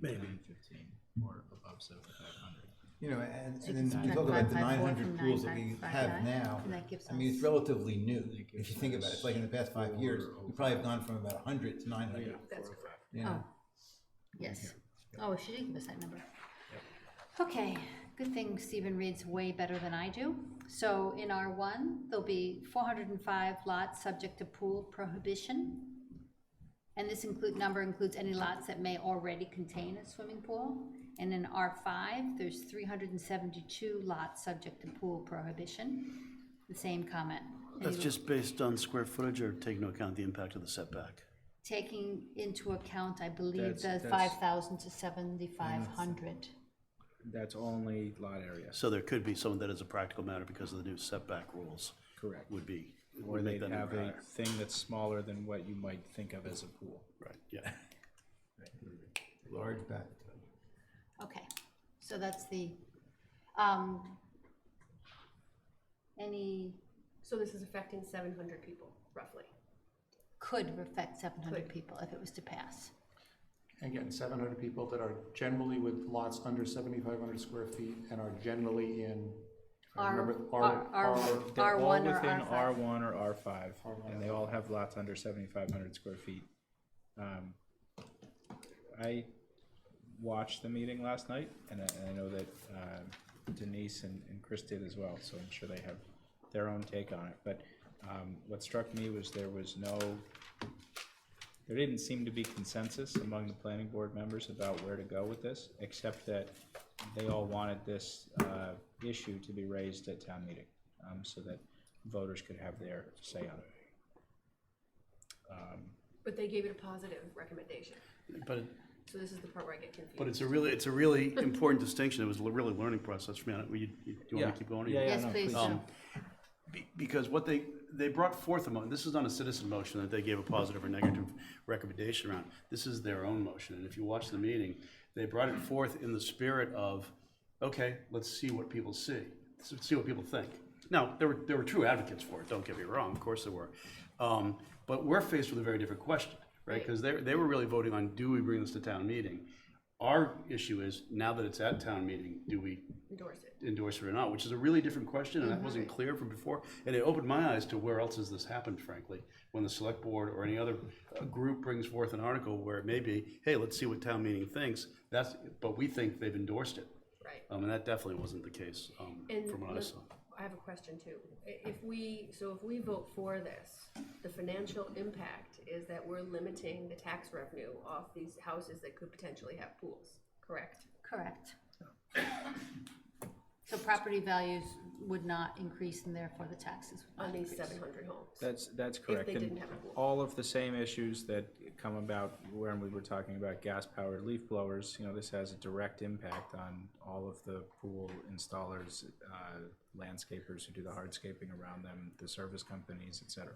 Maybe. or above 7,500. You know, and So you then can we subtract talk about the 554 900 from pools that we 9555, have now. and that gives I mean, it's us- relatively new, if you think about it. It's like in the past 5 years, we probably have gone from about 100 to 900. That's correct. You know? Yes. Oh, she did give us that number. Okay, good thing Stephen reads way better than I do. So in R1, there'll be 405 lots subject to pool prohibition. And this number includes any lots that may already contain a swimming pool. And in R5, there's 372 lots subject to pool prohibition. The same comment. That's just based on square footage or taking into account the impact of the setback? Taking into account, I believe, That's- the that's- 5,000 to 7,500. That's only lot area, So there could be some that as a practical matter because of the new setback rules correct. would be. Or would make they'd that have number a higher. thing that's smaller than what you might think of as a pool. Right, yeah. Large bathtub. Okay, so that's the, any, So this is affecting 700 people, roughly. could affect 700 Could. people if it was to pass. Again, 700 people that are generally with lots under 7,500 square feet and are generally in, if I remember, They're all R1 or within R5. R1 or R5, R1 and they all have lots under 7,500 square feet. I watched the meeting last night, and I know that Denise and Chris did as well, so I'm sure they have their own take on it. But what struck me was there didn't seem to be consensus among the planning board members about where to go with this, except that they all wanted this issue to be raised at town meeting, so that voters could have their say on it. But they gave it a positive recommendation. But, So this is the part where I get confused. but it's a really important distinction. It was a really learning process for me. Do you want me to keep going? Yeah, Yes, no, please. Because what they brought forth this is not a citizen motion that they gave a positive or negative recommendation around. This is their own motion, and if you watch the meeting, they brought it forth in the spirit of, okay, let's see what people see, see what people think. Now, there were true advocates for it, don't get me wrong, of course there were. But we're faced with a very different question, right? Because they were really voting on, do we bring this to town meeting? Our issue is, now that it's at town meeting, do we endorse it or not, which is a really different question, and that wasn't clear from before. And it opened my eyes to where else has this happened, frankly, when the select board or any other group brings forth an article where it may be, hey, let's see what town meeting thinks, but we think they've endorsed it. Right. And that definitely wasn't the case from what I saw. I have a question too. If we vote for this, the financial impact is that we're limiting the tax revenue off these houses that could potentially have pools, correct? Correct. So property values would not increase, and therefore the taxes would On not these increase. 700 homes. That's correct. they And didn't have a pool. all of the same issues that come about when we were talking about gas-powered leaf blowers, this has a direct impact on all of the pool installers, landscapers who do the hardscaping around them, the service companies, et cetera.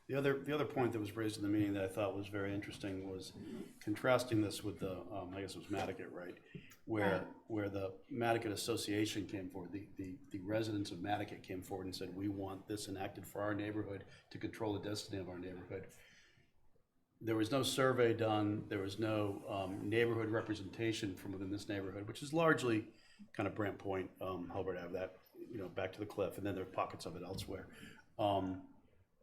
The other point that was raised in the meeting that I thought was very interesting was contrasting this with the, I guess it was Nantucket, right? Where the Nantucket Association came forward, the residents of Nantucket came forward and said, we want this enacted for our neighborhood to control the destiny of our neighborhood. There was no survey done, there was no neighborhood representation from within this neighborhood, which is largely kind of Brant Point, Hubbard Ave, that, back to the cliff, and then there are pockets of it elsewhere.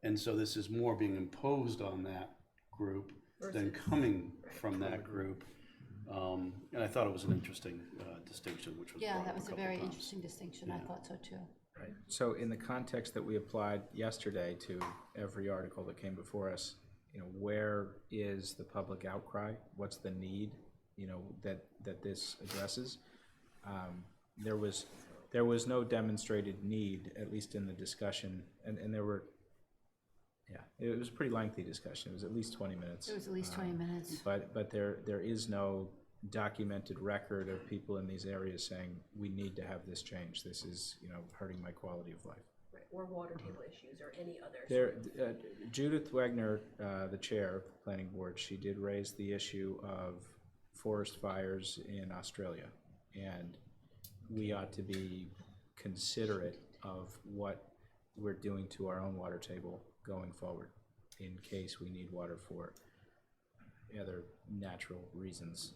And so this is more being imposed on that group than coming from that group. And I thought it was an interesting distinction, which was Yeah, brought that up was a couple very times. interesting distinction. I thought so too. Right. So in the context that we applied yesterday to every article that came before us, where is the public outcry? What's the need, that this addresses? There was no demonstrated need, at least in the discussion, and there were, it was a pretty lengthy discussion. It was at least 20 minutes. It was at least 20 minutes. But there is no documented record of people in these areas saying, we need to have this change. This is, hurting my quality of life. Right, or water table issues or any other. There, Judith Wagner, the chair of the planning board, she did raise the issue of forest fires in Australia, and we ought to be considerate of what we're doing to our own water table going forward in case we need water for other natural reasons.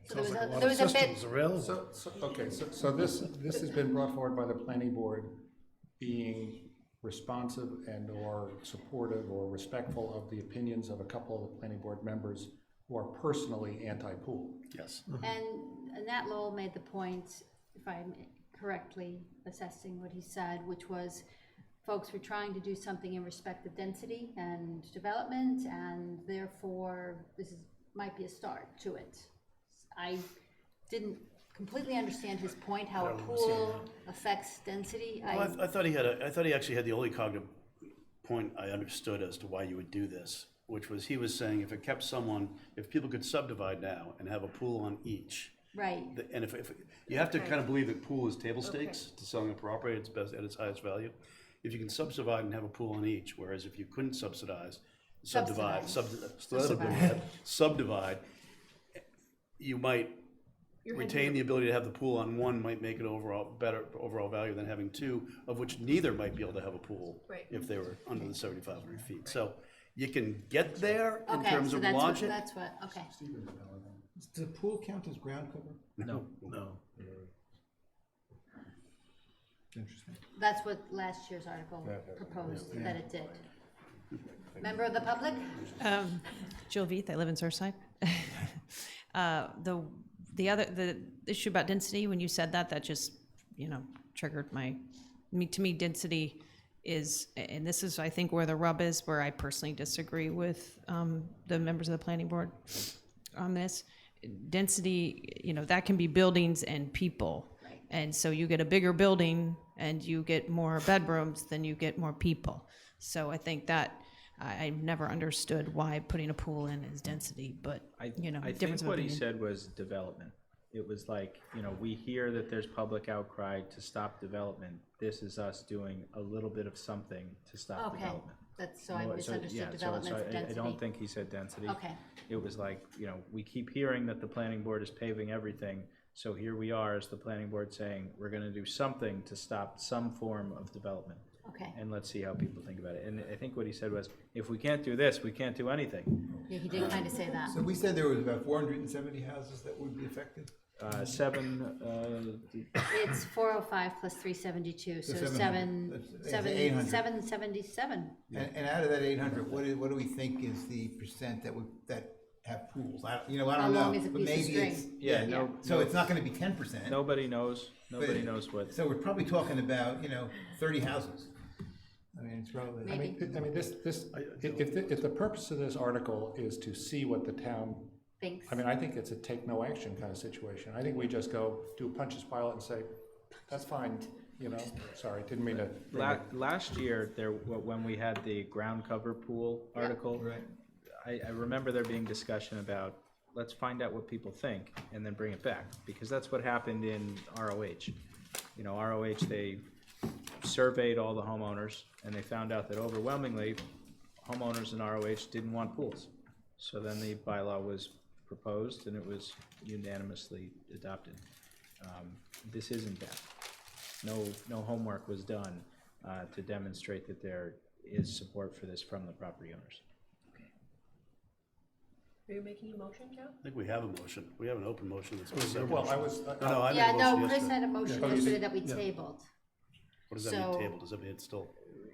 So there Sounds like a lot there of was a bit, systems available. So this has been brought forward by the planning board being responsive and or supportive or respectful of the opinions of a couple of the planning board members who are personally anti-pool. Yes. and Nat Lowell made the point, if I'm correctly assessing what he said, which was folks were trying to do something in respect of density and development, and therefore might be a start to it. I didn't completely understand his point, how a pool affects density. Well, I thought he actually had the only cognitive point I understood as to why you would do this, which was he was saying if people could subdivide now and have a pool on each. Right, And if you have to kind of believe that pool is table stakes to selling a property at its highest value. If you can subdivide and have a pool on each, whereas if you couldn't subdivide, you might retain the ability to have the pool on one, might make it better overall value than having two, of which neither might be able to have a pool Right. if they were under the 7,500 feet. So you can get there in okay, terms so of that's what, logic. okay. Does the pool count as ground cover? No. Interesting. That's what last year's article proposed, that it did. Member of the public? Jill Veith, I live in Surfside. The issue about density, when you said that just, triggered to me, density is, and this is, I think, where the rub is, where I personally disagree with the members of the planning board on this. Density, that can be buildings and people. Right. And so you get a bigger building and you get more bedrooms, then you get more people. So I think that I've never understood why putting a pool in is density, but, I difference think of what he opinion. said was development. It was like, we hear that there's public outcry to stop development. This is us doing a little bit of something to stop Okay, development. so I misunderstood development for density. I don't think he said density. Okay, It was like, we keep hearing that the planning board is paving everything. So here we are as the planning board saying, we're gonna do something to stop some form of development. okay. And let's see how people think about it. And I think what he said was, if we can't do this, we can't do anything. Yeah, he did kind of say that. So we said there was about 470 houses that would be affected? It's 405 plus 372, so So 800. 777. And out of that 800, what do we think is the percent that have pools? I don't How long know, is a but piece of maybe it's. string? Yeah, So it's not gonna be 10%. Nobody knows. Nobody But- knows what. So we're probably talking about, 30 houses. I mean, it's probably. Maybe. If the purpose of this article is to see what the town, Thanks. I think it's a take no action kind of situation. I think we just go do a Punch's pilot and say, that's fine, sorry, didn't mean to. Last year, when we had the ground cover pool article, Right. I remember there being discussion about, let's find out what people think and then bring it back, because that's what happened in ROH. ROH, they surveyed all the homeowners, and they found out that overwhelmingly, homeowners in ROH didn't want pools. So then the bylaw was proposed, and it was unanimously adopted. This isn't that. No homework was done to demonstrate that there is support for this from the property owners. Are you making a motion, Joe? I think we have a motion. We have an open motion that's been seconded. Well, I was, No, I made a Yeah, motion no, Chris yesterday. had a motion Oh, you yesterday did? that we tabled. What does that mean, so- table? Does that mean it's still?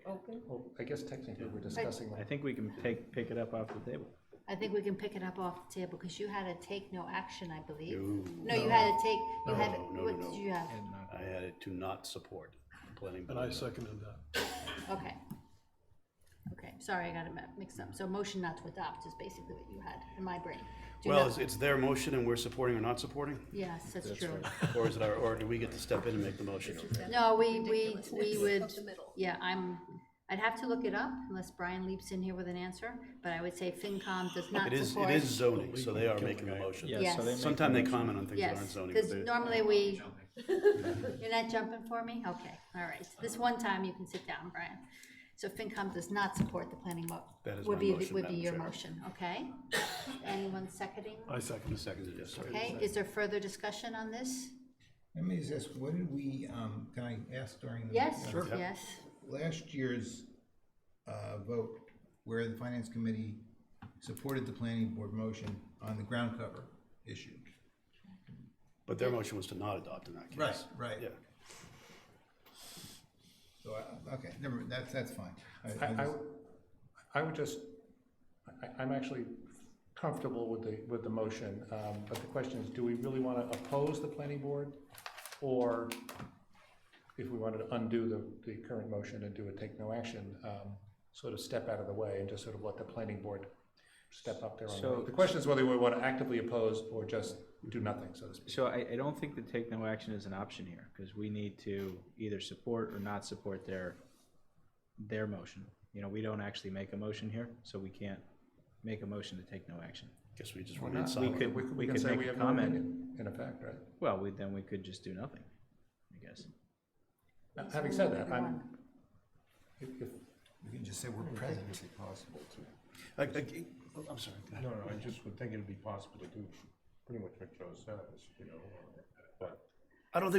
Open? well, I guess technically we're discussing I that. think we can pick it up off the table. I think we can pick it up off the table, because you had to take no action, I believe. No. No, you had to take, you had, No, what no. did you have? I had it to not support the planning And board. I seconded that. Okay. Okay, sorry, I got it mixed up. So motion not to adopt is basically what you had in my brain. Do you Well, have- it's their motion and we're supporting or not supporting? Yes, that's true. Or is it or do we get to step in and make the motion? No, we would, yeah, I'd have to look it up unless Brian leaps in here with an answer, but I would say FinCom does not It support. is zoning, so they are making the motion. Yes. So they make Sometimes the they motion. comment on things that aren't Yes, zoning. because but they- normally you're not jumping for me? Okay, all right. This one time you can sit down, Brian. So FinCom does not support the planning That is would my be, motion, would be Madam your Chair. motion, okay? Anyone seconding? I seconded. Seconded, yes, sorry. Okay, is there further discussion on this? Let me just ask, what did we, can I ask during? the- Yes, Sure. yes. Last year's vote, where the finance committee supported the planning board motion on the ground cover issue, But their motion was to not adopt in that case. Right, right. Yeah. So, okay, never, that's fine. I would just, I'm actually comfortable with the motion, but the question is, do we really want to oppose the planning board? Or if we wanted to undo the current motion and do a take no action, sort of step out of the way and just sort of let the planning board step up there on So- the question is whether we want to actively oppose or just do nothing, so to speak. So I don't think that take no action is an option here, because we need to either support or not support their motion. You know, we don't actually make a motion here, so we can't make a motion to take no action. Guess we just Why remain not? silent. We can could say make we a have no comment. opinion, in effect, right? Well, then we could just do nothing, I guess. Now, having said that, if We can just say we're present. It'd be possible to, I'm sorry. Go ahead. no, I just would think it'd be possible to do pretty much what Joe says, you know, but I don't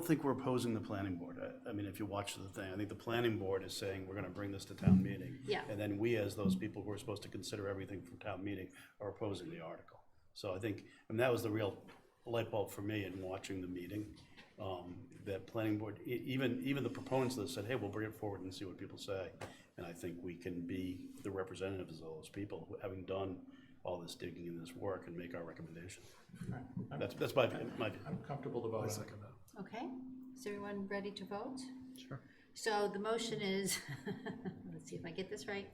think we're opposing the planning board. I mean, if you watch the thing, I think the planning board is saying, we're gonna bring this to town meeting. Yeah. And then we, as those people who are supposed to consider everything from town meeting, are opposing the article. So I think, and that was the real light bulb for me in watching the meeting. That planning board, even the proponents of this said, hey, we'll bring it forward and see what people say. And I think we can be the representatives of those people, who, having done all this digging and this work, and make our recommendation. That's my view. I'm comfortable to vote on it. Okay, is everyone ready to vote? Sure. So the motion is, let's see if I get this right.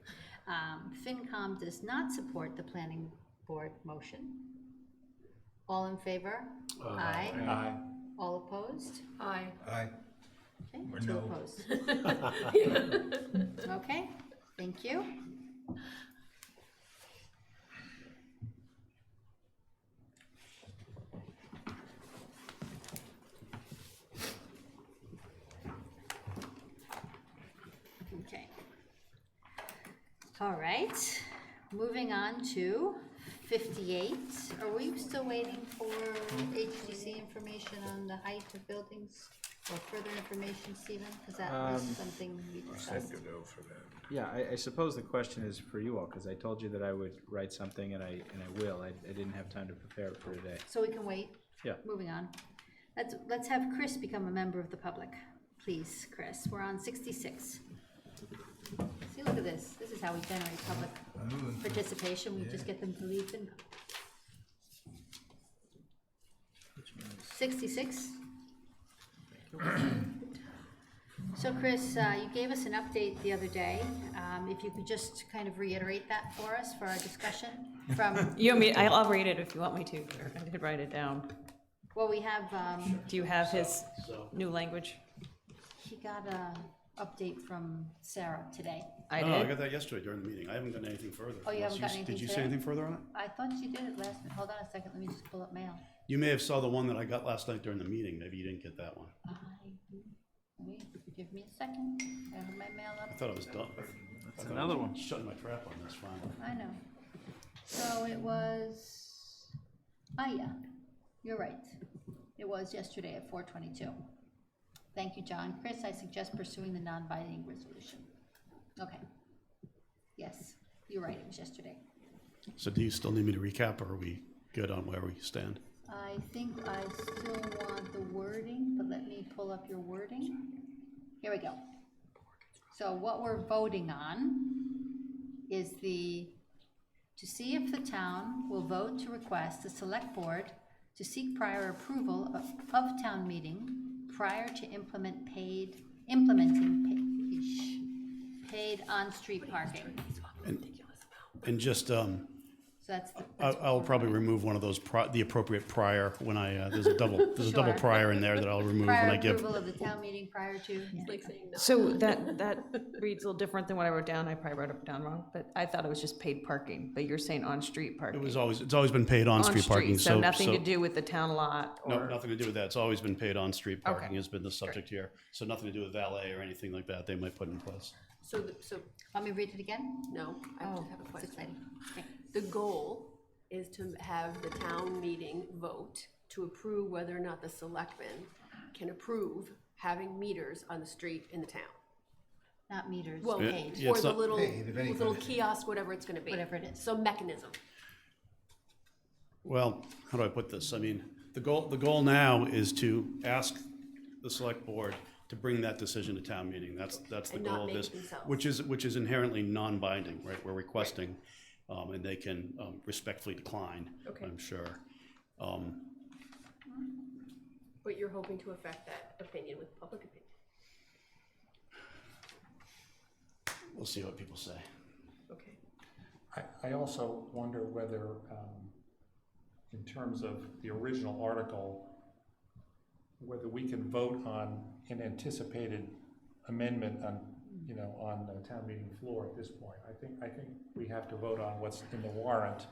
FinCom does not support the planning board motion. All in favor? Aye. Aye. All opposed? Aye. Aye. Okay, Or two no. opposed. Okay, thank you. Okay. All right, moving on to 58. Are we still waiting for HDC information on the height of buildings or further information, Stephen? Because that was something we discussed. to go for that. Yeah, I suppose the question is for you all, because I told you that I would write something, and I will. I didn't have time to prepare it for today. So we can wait? Yeah. Moving on. Let's have Chris become a member of the public. Please, Chris, we're on 66. See, look at this. This is how we generate public participation. We just get them to leave FinCom. 66. So Chris, you gave us an update the other day. If you could just kind of reiterate that for us for our discussion from, You want me, I'll read it if you want me to. I did write it down. well, we have, Do you have his new language? he got a update from Sarah today. I No, I did. got that yesterday during the meeting. I haven't gotten anything further. Oh, you haven't Unless gotten anything Did you say today? anything further on it? I thought you did it last, hold on a second, let me just pull up mail. You may have saw the one that I got last night during the meeting. Maybe you didn't get that one. Wait, give me a second. I have my mail I up. thought it was done. That's another one. Shutting my trap on this finally. I know. So it was, yeah, you're right. It was yesterday at 4:22. Thank you, John. Chris, I suggest pursuing the non-binding resolution. Okay. Yes, you're right, it was yesterday. So do you still need me to recap, or are we good on where we stand? I think I still want the wording, but let me pull up your wording. Here we go. So what we're voting on is to see if the town will vote to request the select board to seek prior approval of town meeting prior to implementing paid on-street parking. And just, So that's, I'll probably remove one of those, the appropriate prior when there's a double Sure. prior in there that I'll remove when prior I give. approval of the town meeting prior to. Like saying no. So that reads a little different than what I wrote down. I probably wrote it down wrong, but I thought it was just paid parking, but you're saying on-street parking. It's always been paid on-street parking. So nothing to do with the town lot No, or, nothing to do with that. It's always been paid on-street parking Okay. has been the subject here. So nothing to do with valet or anything like that they might put in place. So, Want me to read it again? no, I Oh, have a it's question. exciting. Okay. The goal is to have the town meeting vote to approve whether or not the selectmen can approve having meters on the street in the town. Not meters, Well, paid, Yeah, or it's the not- little, Paid, if anything. little kiosk, whatever it's gonna be. whatever it is. Some mechanism. Well, how do I put this? I mean, The goal now is to ask the select board to bring that decision to town meeting. That's the And not goal of make this, it themselves. which is inherently non-binding, right? We're requesting, and they can respectfully decline, Okay. I'm sure. But you're hoping to affect that opinion with public opinion. We'll see what people say. Okay. I also wonder whether, in terms of the original article, whether we can vote on an anticipated amendment on, on the town meeting floor at this point. I think we have to vote on what's in the warrant.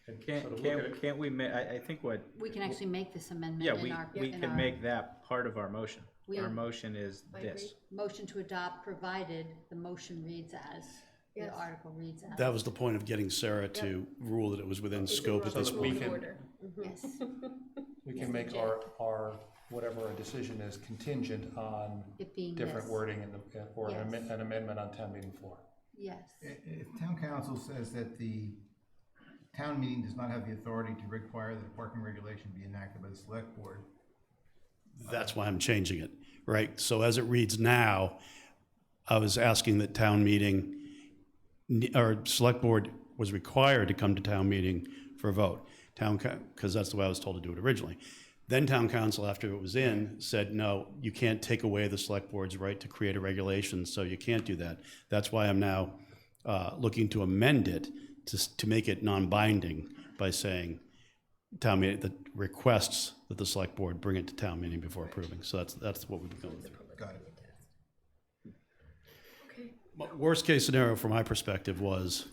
And sort of look at it. Can't we I think what, We can actually make this amendment yeah, in our. we in can our make that part of our motion. We- Our motion is I this. Motion to adopt, provided the motion reads as, the Yes. article reads as. That was the point of getting Sarah to rule that it was within scope at So this that we point. can- Yes, We can make our, whatever our decision is contingent on it being different this. wording or Yes. an amendment on town meeting floor. Yes, If town council says that the town meeting does not have the authority to require that a parking regulation be enacted by the select board, That's why I'm changing it, right? So as it reads now, I was asking that town meeting, or select board was required to come to town meeting for a vote. Because that's the way I was told to do it originally. Then town council, after it was in, said, no, you can't take away the select board's right to create a regulation, so you can't do that. That's why I'm now looking to amend it to make it non-binding by saying town meeting, that requests that the select board bring it to town meeting before approving. So that's what we've been going through. got it. Worst case scenario from my perspective was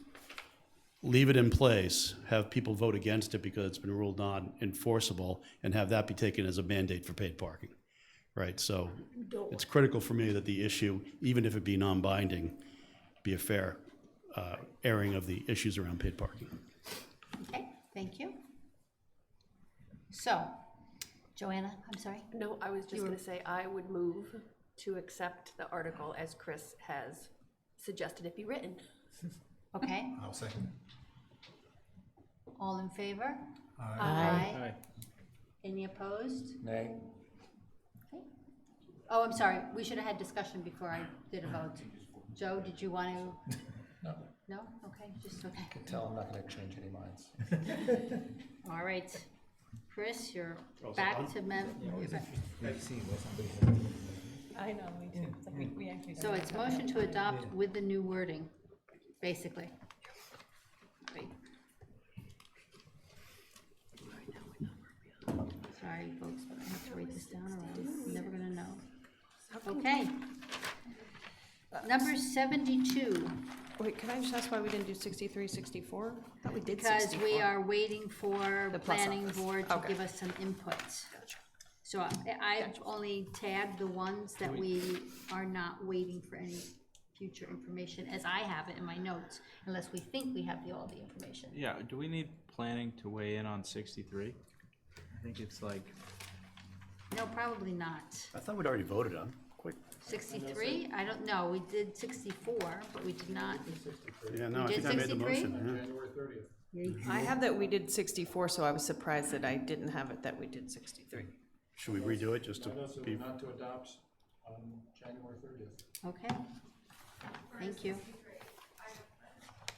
leave it in place, have people vote against it because it's been ruled non-enforceable, and have that be taken as a mandate for paid parking, right? So it's critical for me that the issue, even if it be non-binding, be a fair airing of the issues around paid parking. okay, thank you. So, Joanna, I'm sorry? No, I was just gonna say, I would move to accept the article as Chris has suggested it be written. Okay, I'll second it. all in favor? Aye. Any opposed? Nay? Okay. Oh, I'm sorry, we should have had discussion before I did a vote. Joe, did you want to? No. No? Okay, just, okay. Tell I'm not gonna change any minds. All right. Chris, you're back to you're back. I know, me too. We actually. So it's motion to adopt with the new wording, basically. Wait. Sorry, folks, but I have to write this down or I'm never gonna know. Okay. Number 72, Wait, can I just ask why we didn't do 63, 64? I thought we did because 64. we are waiting for The plus planning office. board to Okay. give us some input. So I've only tagged the ones that we are not waiting for any future information, as I have it in my notes, unless we think we have all the information. Yeah, do we need planning to weigh in on 63? I think it's like, No, probably not. I thought we'd already voted on. Quick. 63? I don't know, we did 64, but we did not. Yeah, no, You I did think I made the 63? motion. yeah. January 30th. I have that we did 64, so I was surprised that I didn't have it that we did 63. Should we redo it just to I also be? not to adopt on January 30th. Okay. Thank you.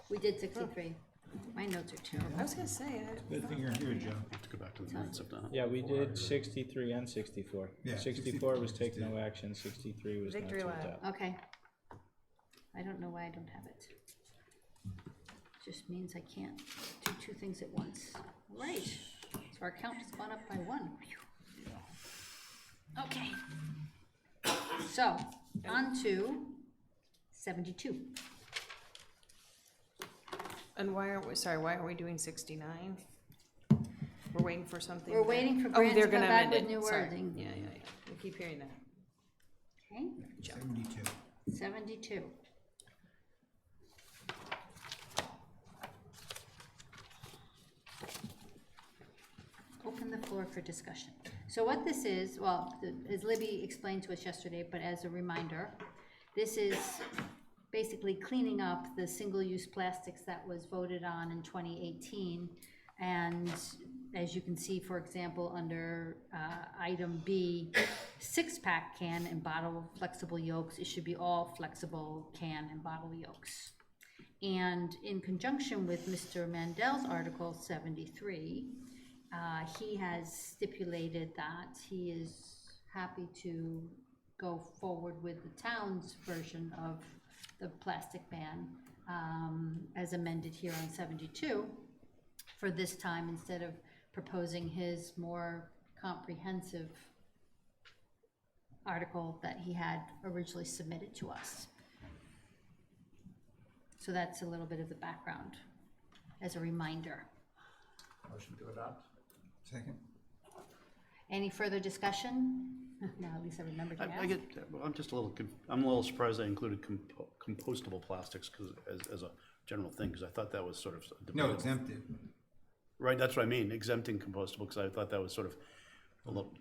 We did 63. My notes are terrible. I was gonna say, Good thing you're here, Joe. Have to go back to the minutes if not. yeah, we did 63 and 64. Yeah, 64 was take no action, 63 was not Victory to lap. adopt. Okay. I don't know why I don't have it. Just means I can't do two things at once. All right, so our count has gone up by 1. Okay. So, on to 72. and why aren't we, sorry, why aren't we doing 69? We're waiting for something. We're waiting for Oh, Brand they're to come gonna back amend with it. new Sorry. wording. Yeah, yeah, yeah. We keep hearing that. Okay, 72. 72. Open the floor for discussion. So what this is, well, as Libby explained to us yesterday, but as a reminder, this is basically cleaning up the single-use plastics that was voted on in 2018 and as you can see, for example, under item B, 6-pack can and bottle flexible yolks, it should be all flexible can and bottle yolks. And in conjunction with Mr. Mandel's Article 73, he has stipulated that he is happy to go forward with the town's version of the plastic ban as amended here on 72 for this time, instead of proposing his more comprehensive article that he had originally submitted to us. So that's a little bit of the background as a reminder. Motion to adopt? Second? Any further discussion? Now at least I remembered to I ask. well, I'm a little surprised I included compostable plastics as a general thing, because I thought that was sort of No, debatable. exempted. Right, that's what I mean, exempting compostable, because I thought that was sort of a little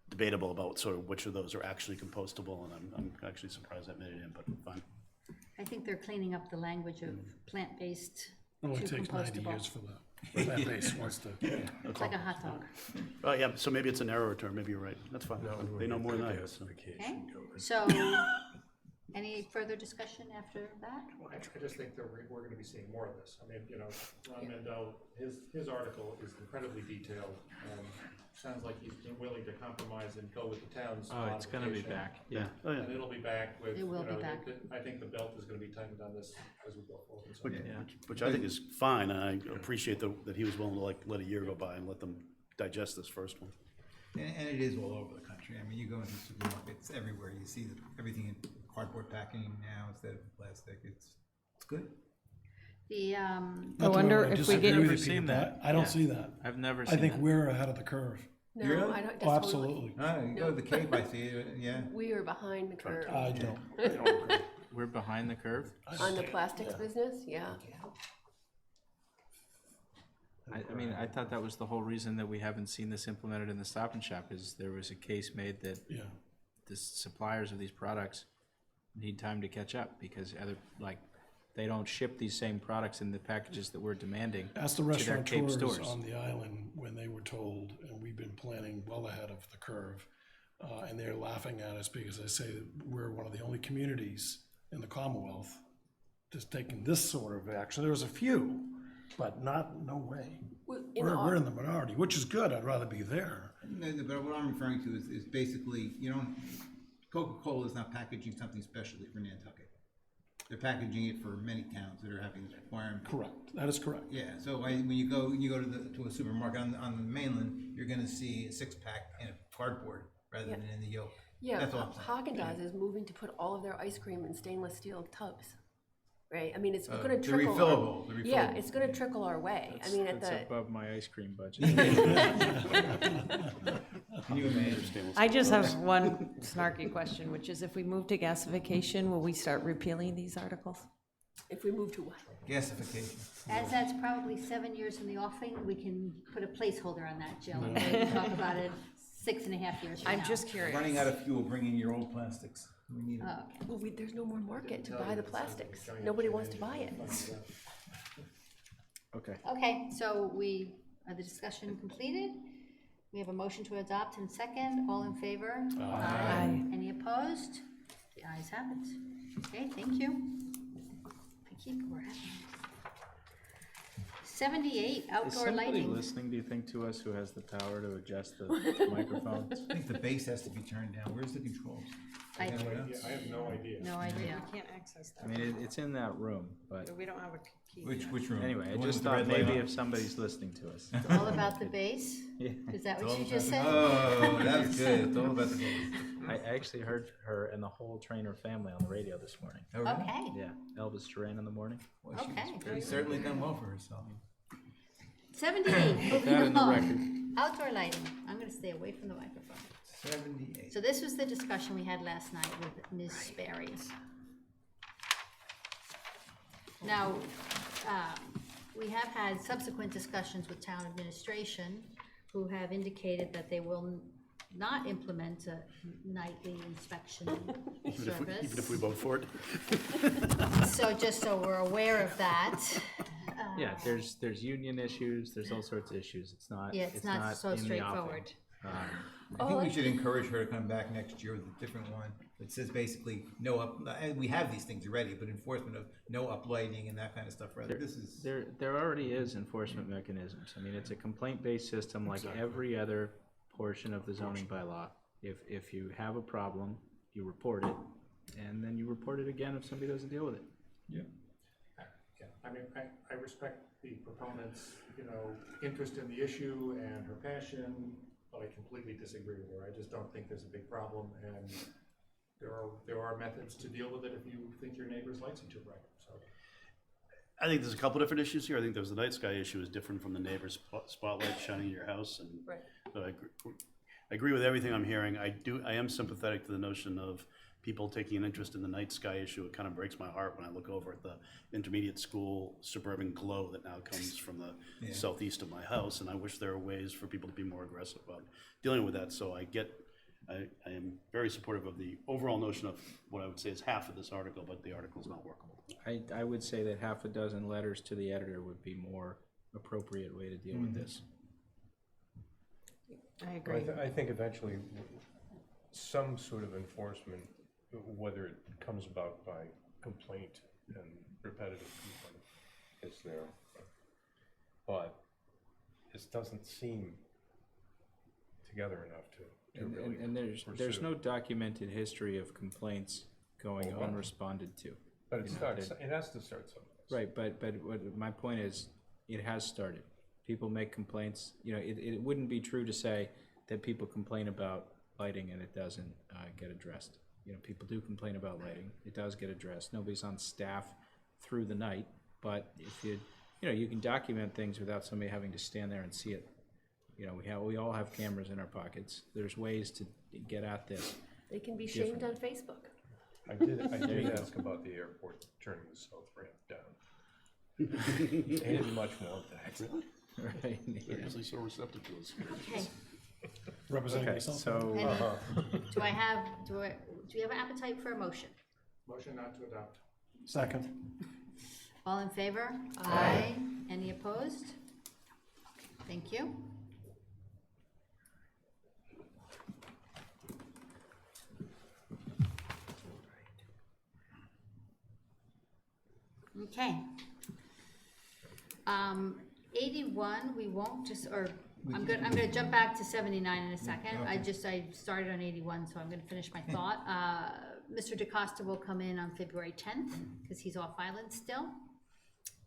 debatable about sort of which of those are actually compostable, and I'm actually surprised I made it in, but fine. I think they're cleaning up the language of plant-based It only to takes 90 compostable. years for the plant base wants to. It's like a hot dog. Yeah, so maybe it's an error term, maybe you're right, that's fine, they know more than I do, so. Okay, so any further discussion after that? Well, I just think that we're gonna be seeing more of this. I mean, Ron Mandel, his article is incredibly detailed. Sounds like he's been willing to compromise and go with the town's Oh, it's gonna be modification. back. Yeah, oh yeah. And it'll be back with, It will be back. I think the belt is gonna be tightened on this as we go forward. So, Which I think is fine, and I appreciate that he was willing to let a year go by and let them digest this first one. And it is all over the country. I mean, you go into supermarkets everywhere, you see everything in cardboard packaging now instead of plastic. It's good. The, Not that wonder I if we disagree get- with Never you, seen Peter, that. but I don't Yeah. see that. I've never I seen think that. we're ahead of the curve. No, Really? I don't, Oh, that's absolutely. You go to the Cape, I see it, yeah. We are behind the curve. I don't. We're behind the curve. On the plastics business, yeah. I mean, I thought that was the whole reason that we haven't seen this implemented in the Stop and Shop, is there was a case made that Yeah. the suppliers of these products need time to catch up, because they don't ship these same products in the packages that we're demanding Ask the to their Cape restaurateurs stores. on the island when they were told, and we've been planning well ahead of the curve, and they're laughing at us because they say that we're one of the only communities in the Commonwealth that's taking this sort of action. There's a few, but no way. Well, We're in the minority, which is good. I'd rather be there. No, but what I'm referring to is basically, Coca-Cola is not packaging something specially for Nantucket. They're packaging it for many towns that are having this requirement. Correct. That is correct. Yeah, so when you go to a supermarket on the mainland, you're gonna see a 6-pack in a cardboard rather than in the yolk. Yeah, That's all I'm saying. Haagen-Dazs is moving to put all of their ice cream in stainless steel tubs, right? I mean, it's gonna The trickle. refillable, the Yeah, refillable. it's gonna trickle our way. I mean, at It's the, above my ice cream budget. Can you imagine? I just have one snarky question, which is if we move to gasification, will we start repealing these articles? if we move to what? Gasification. as that's probably 7 years in the offing, we can put a placeholder on that, Jill, and maybe talk about it 6.5 years from now. I'm just curious. Running out of fuel, bring in your old plastics. We need it. Oh, okay. Well, there's no more market to buy the plastics. Nobody wants to buy it. Okay. Okay, so are the discussion completed? We have a motion to adopt in second. All in favor? Aye. Any opposed? The ayes have it. Okay, thank you. Thank you. We're at 78, Is outdoor somebody lighting. listening, do you think, to us who has the power to adjust the microphones? I think the base has to be turned down. Where's the controls? I Anyone Yeah, else? I have no idea. no idea. Can't access I mean, it's in that room, but We don't have a key. Which room? anyway, The I one just with the thought red light maybe on? if somebody's listening to us. It's all about the base? Yeah. Is that what you just said? Oh, that's good. It's all about the base. I actually heard her and the whole Trainer family on the radio this morning. Oh, really? Okay, Yeah, Elvis Duran in the morning. Well, Okay. she's certainly done well for herself. 78, Put that in the record. moving on. Outdoor lighting. I'm gonna stay away from the microphone. 78. So this was the discussion we had last night with Ms. Sperry. Now, we have had subsequent discussions with town administration, who have indicated that they will not implement a nightly inspection Even if we service. vote for it. So just so we're aware of that. Yeah, there's union issues, there's all sorts of issues. It's not, Yeah, it's not so in the straightforward. offing. I think we should encourage her to come back next year with a different one that says basically no up, and we have these things already, but enforcement of no uplighting and that kind of stuff, rather, this is. There already is enforcement mechanisms. I mean, it's a complaint-based system like every other portion of the zoning bylaw. If you have a problem, you report it, and then you report it again if somebody doesn't deal with it. Yeah, I mean, I respect the proponent's, interest in the issue and her passion, but I completely disagree with her. I just don't think there's a big problem, and there are methods to deal with it if you think your neighbor's lights are too bright, so. I think there's a couple different issues here. I think there's the night sky issue is different from the neighbor's spotlight shining in your house, and Right. so I agree with everything I'm hearing. I am sympathetic to the notion of people taking an interest in the night sky issue. It kind of breaks my heart when I look over at the intermediate school suburban glow that now comes from the southeast of my house, and I wish there were ways for people to be more aggressive about dealing with that. So I am very supportive of the overall notion of what I would say is half of this article, but the article is not workable. I would say that half a dozen letters to the editor would be more appropriate way to deal with this. I agree. I think eventually some sort of enforcement, whether it comes about by complaint and repetitive complaint, is there. But it doesn't seem together enough to really And there's pursue. no documented history of complaints going unresponded to. But it starts, it has to start somewhere. Right, but what my point is, it has started. People make complaints, it wouldn't be true to say that people complain about lighting and it doesn't get addressed. People do complain about lighting, it does get addressed. Nobody's on staff through the night, but if you can document things without somebody having to stand there and see it. We all have cameras in our pockets. There's ways to get at this. They can be shamed on Facebook. I did ask about the airport turning the south ramp down. They didn't much want that. Right? They're usually so receptive to us. Okay, Representing Okay, yourself. so, do we have an appetite for a motion? Motion not to adopt. Second. All in favor? Aye. Any opposed? Thank you. Okay. 81, we won't just, I'm gonna jump back to 79 in a second. I started on 81, so I'm gonna finish my thought. Mr. DeCosta will come in on February 10th, because he's off island still.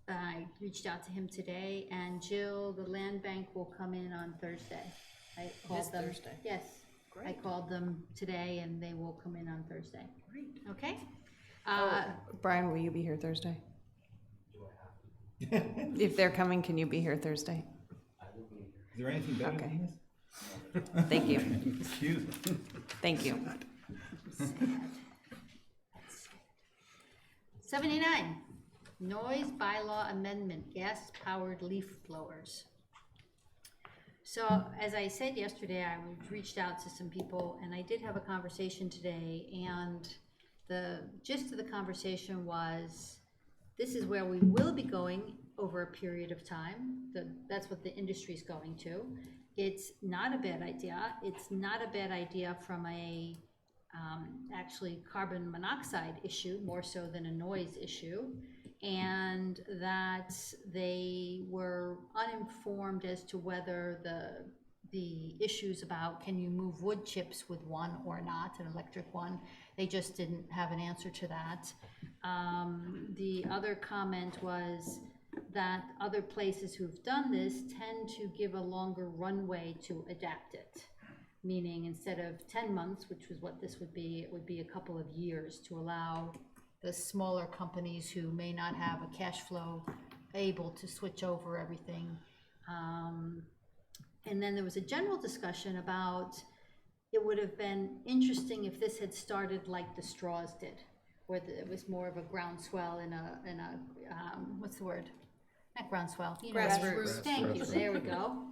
I reached out to him today, and Jill, the land bank, will come in on Thursday. I called them. Thursday. Yes. I called them today, and they will come in on Thursday. Great. Okay? Brian, will you be here Thursday? If they're coming, can you be here Thursday? Is there anything better Okay. than this? Thank you. Excuse me. Thank you. 79, noise bylaw amendment, gas-powered leaf blowers. So, as I said yesterday, I reached out to some people, and I did have a conversation today, and the gist of the conversation was, this is where we will be going over a period of time. That's what the industry's going to. It's not a bad idea. It's not a bad idea from a actually carbon monoxide issue, more so than a noise issue, and that they were uninformed as to whether the issues about can you move wood chips with one or not, an electric one, they just didn't have an answer to that. The other comment was that other places who've done this tend to give a longer runway to adapt it. Meaning instead of 10 months, which was what this would be, it would be a couple of years to allow the smaller companies who may not have a cash flow able to switch over everything. And then there was a general discussion about it would have been interesting if this had started like the straws did, where it was more of a groundswell in a what's the word? Not groundswell. You know, Grassroots. Thank you. There we go.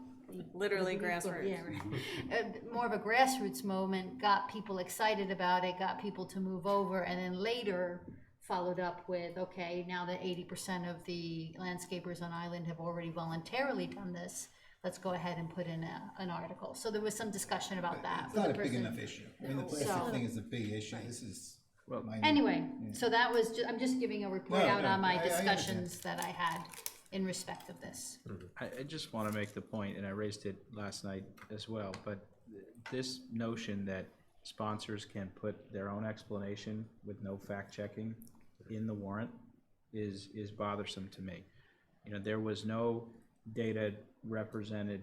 Literally grassroots. Yeah, right. More of a grassroots moment, got people excited about it, got people to move over, and then later followed up with, okay, now that 80% of the landscapers on island have already voluntarily done this, let's go ahead and put in an article. So there was some discussion about that. It's with not the a big person. enough issue. I mean, the plastic So- thing is a big issue. This is minor. Anyway, so that was, I'm just giving a report No, out no, on my I understand. discussions that I had in respect of this. I just want to make the point, and I raised it last night as well, but this notion that sponsors can put their own explanation with no fact-checking in the warrant is bothersome to me. You know, there was no data represented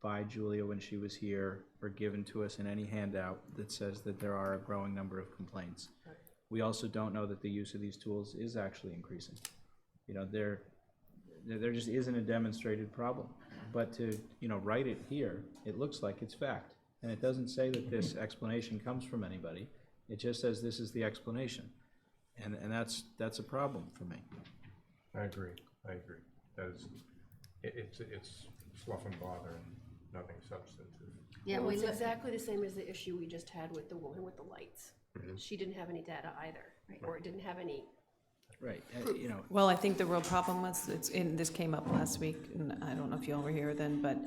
by Julia when she was here or given to us in any handout that says that there are a growing number of complaints. We also don't know that the use of these tools is actually increasing. You know, there just isn't a demonstrated problem. But to, you know, write it here, it looks like it's fact. And it doesn't say that this explanation comes from anybody. It just says this is the explanation. And that's a problem for me. I agree. That is, it's fluff and bother and nothing substantive. Yeah, Well, we it's looked, exactly the same as the issue we just had with the woman with the lights. She didn't have any data either, or it didn't have any. Right, you know, Well, I think the real problem was, this came up last week, and I don't know if you all were here then, but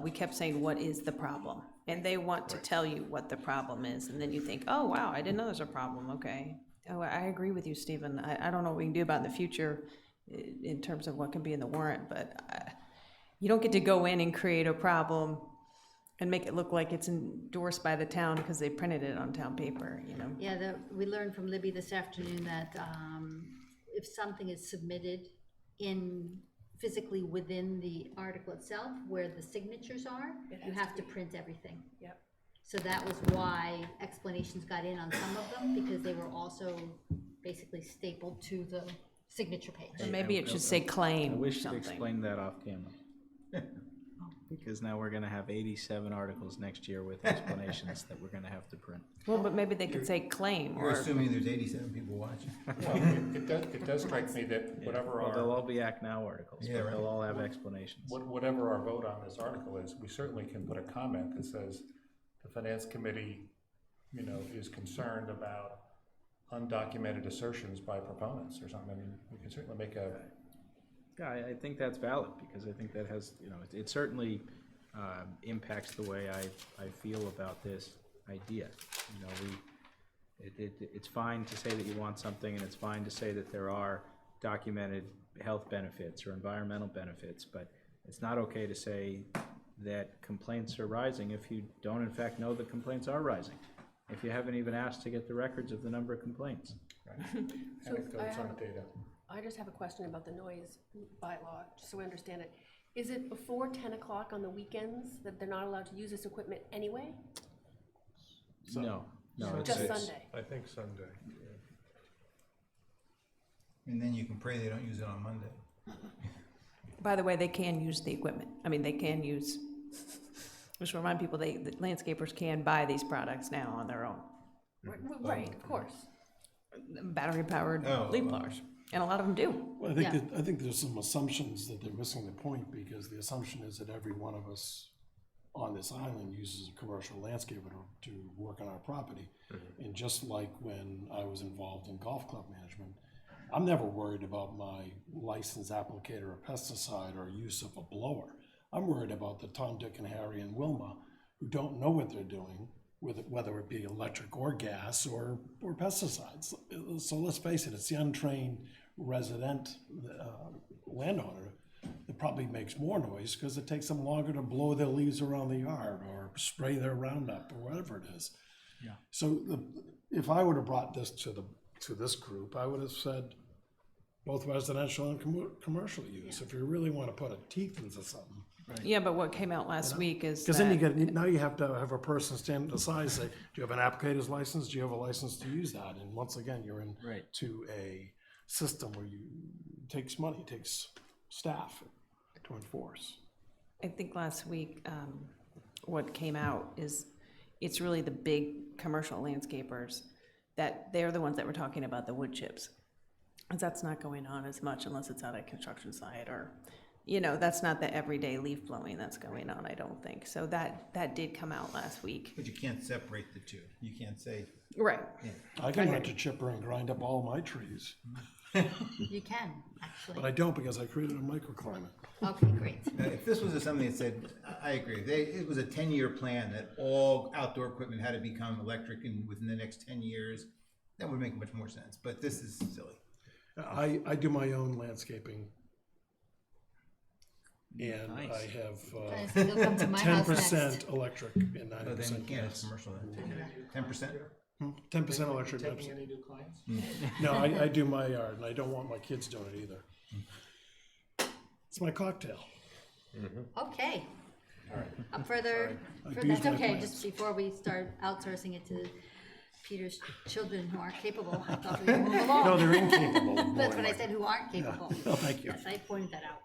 we kept saying, what is the problem? And they want to tell you what the problem is, and then you think, oh, wow, I didn't know there's a problem, okay. Oh, I agree with you, Stephen. I don't know what we can do about in the future in terms of what can be in the warrant, but you don't get to go in and create a problem and make it look like it's endorsed by the town because they printed it on town paper, you know? yeah, we learned from Libby this afternoon that if something is submitted physically within the article itself, where the signatures are, you have to print everything. Yep. So that was why explanations got in on some of them, because they were also basically stapled to the signature page. Or maybe it should say I claim or wish to something. explain that off camera. Because now we're gonna have 87 articles next year with explanations that we're gonna have to print. Well, but maybe they could say claim You're or, assuming there's 87 people watching. Well, it does strike me that whatever Well, they'll our, all be Act Now articles, Yeah, but right. they'll all have explanations. whatever our vote on this article is, we certainly can put a comment that says the finance committee, you know, is concerned about undocumented assertions by proponents or something. I mean, we can certainly make a, Yeah, I think that's valid, because I think that has, you know, it certainly impacts the way I feel about this idea. You know, it's fine to say that you want something, and it's fine to say that there are documented health benefits or environmental benefits, but it's not okay to say that complaints are rising if you don't in fact know that complaints are rising, if you haven't even asked to get the records of the number of complaints. anecdotes aren't data. I just have a question about the noise bylaw, just so I understand it. Is it before 10 o'clock on the weekends that they're not allowed to use this equipment anyway? No, Just it's, Sunday? I think Sunday. And then you can pray they don't use it on Monday. by the way, they can use the equipment. I mean, they can use, just remind people, the landscapers can buy these products now on their own. Right, of course. Battery-powered Oh, leaf blowers, and a lot of them do. Well, I think Yeah. I think there's some assumptions that they're missing the point, because the assumption is that every one of us on this island uses a commercial landscaper to work on our property. And just like when I was involved in golf club management, I'm never worried about my license applicator of pesticide or use of a blower. I'm worried about the Tom, Dick, and Harry and Wilma who don't know what they're doing, whether it be electric or gas or pesticides. So let's face it, it's the untrained resident landowner that probably makes more noise because it takes them longer to blow their leaves around the yard or spray their Roundup or whatever it is. Yeah. So if I would have brought this to this group, I would have said both residential and commercial use, if you really want to put a teeth into something. Yeah, but what came out last week is Because then that, now you have to have a person stand aside and say, do you have an applicator's license? Do you have a license to use that? And once again, you're Right. to a system where it takes money, it takes staff to enforce. I think last week, what came out is, it's really the big commercial landscapers, that they're the ones that were talking about the wood chips. And that's not going on as much unless it's at a construction site or you know, that's not the everyday leaf blowing that's going on, I don't think. So that did come out last week. But you can't separate the two. You can't say, Right. I can rent a chipper and grind up all my trees, You can, but actually. I don't because I created a microclimate. Okay, great. if this was something that said, I agree, it was a 10-year plan that all outdoor equipment had to become electric and within the next 10 years, that would make much more sense, but this is silly. I do my own landscaping. And Nice. I have Nice, you'll come to my house next. 10% electric and So then, 90% yeah, it's gas. commercial then. 10%? 10% electric. Taking any new clients? No, I do my yard, and I don't want my kids doing it either. It's my cocktail. Okay. Further, that's abused my okay, plants. just before we start outsourcing it to Peter's children who aren't capable, I thought we would move along. No, they're incapable. That's more what I like- said, who aren't capable. Oh, thank you. Yes, I pointed that out.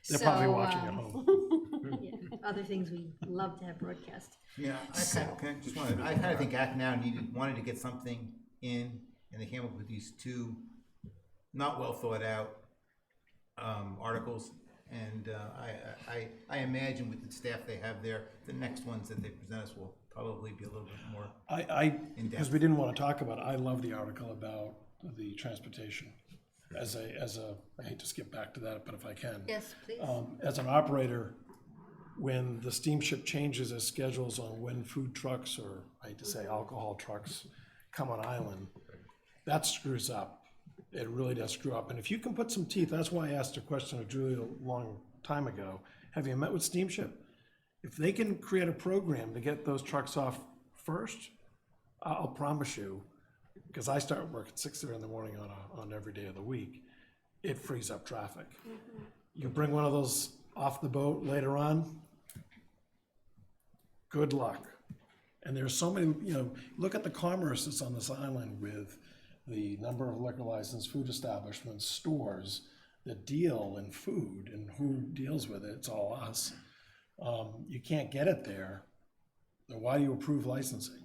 They're probably So, watching at home. yeah, other things we love to have broadcast. Yeah, I kind of think Act Now wanted to get something in, and they came up with these two not well thought out articles. And I imagine with the staff they have there, the next ones that they present us will probably be a little bit more. Because we didn't want to talk about it, I love the article about the transportation. I hate to skip back to that, but if I can. Yes, please. As an operator, when the steamship changes its schedules on when food trucks, or I hate to say alcohol trucks, come on island, that screws up. It really does screw up. And if you can put some teeth, that's why I asked a question of Julie a long time ago. Have you met with steamship? If they can create a program to get those trucks off first, I'll promise you, because I start work at 6:30 in the morning on every day of the week, it frees up traffic. You bring one of those off the boat later on, good luck. And there's so many, look at the commerce that's on this island with the number of liquor licensed food establishments, stores that deal in food, and who deals with it, it's all us. You can't get it there. Then why do you approve licensing?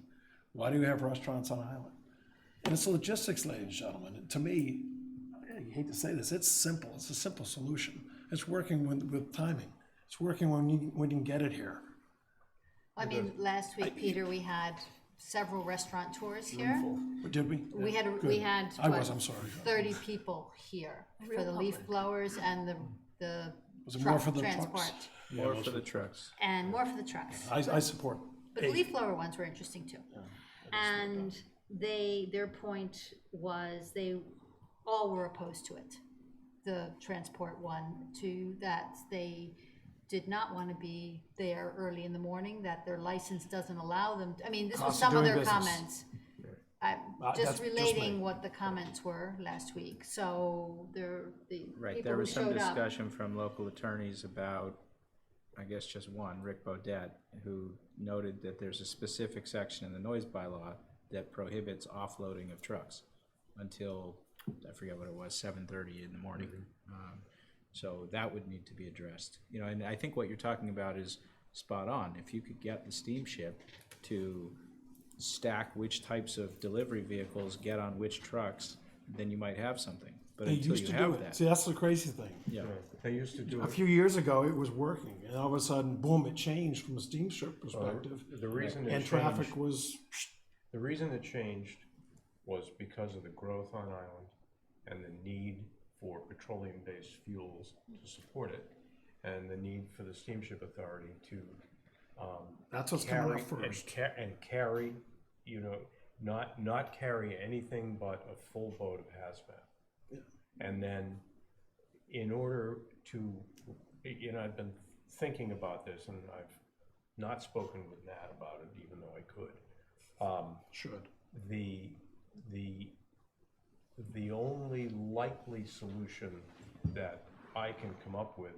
Why do you have restaurants on island? And it's logistics, ladies and gentlemen. And to me, I hate to say this, it's simple. It's a simple solution. It's working with timing. It's working when you can get it here. I mean, last week, Peter, we had several restaurant tours here. Did we? We had, Good. I'm I'm sorry. 30 people here for the leaf blowers and the Was it more for the transport. trucks? More for the trucks. And more for the trucks. I support. But the leaf blower ones were interesting too. And their point was they all were opposed to it. The transport one, that they did not want to be there early in the morning, that their license doesn't allow them, this was Cost of some of doing their business. comments. I'm That's just just relating me. what the comments were last week, so the Right, people there who was some showed up. discussion from local attorneys about, I guess just one, Rick Bodett, who noted that there's a specific section in the noise bylaw that prohibits offloading of trucks until, I forget what it was, 7:30 in the morning. So that would need to be addressed. And I think what you're talking about is spot on. If you could get the steamship to stack which types of delivery vehicles get on which trucks, then you might have something. But They until used you to do have it. that, See, that's the crazy thing. yeah. They used to do A it. few years ago, it was working, and all of a sudden, boom, it changed from a steamship perspective. The reason it And changed, traffic was, the reason it changed was because of the growth on island and the need for petroleum-based fuels to support it, and the need for the steamship authority to that's what's coming up carry first. and carry, not carry anything but a full boat of hazmat. And then, in order to, I've been thinking about this, and I've not spoken with Nat about it, even though I could. Should. The only likely solution that I can come up with,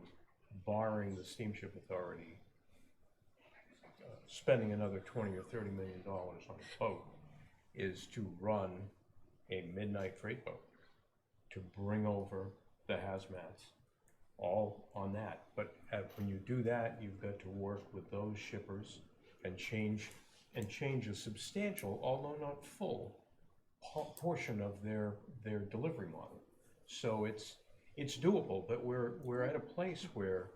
barring the steamship authority spending another $20 or $30 million on a boat, is to run a midnight freight boat to bring over the hazmats, all on that. But when you do that, you've got to work with those shippers and change a substantial, although not full, portion of their delivery model. So it's doable, but we're at a place where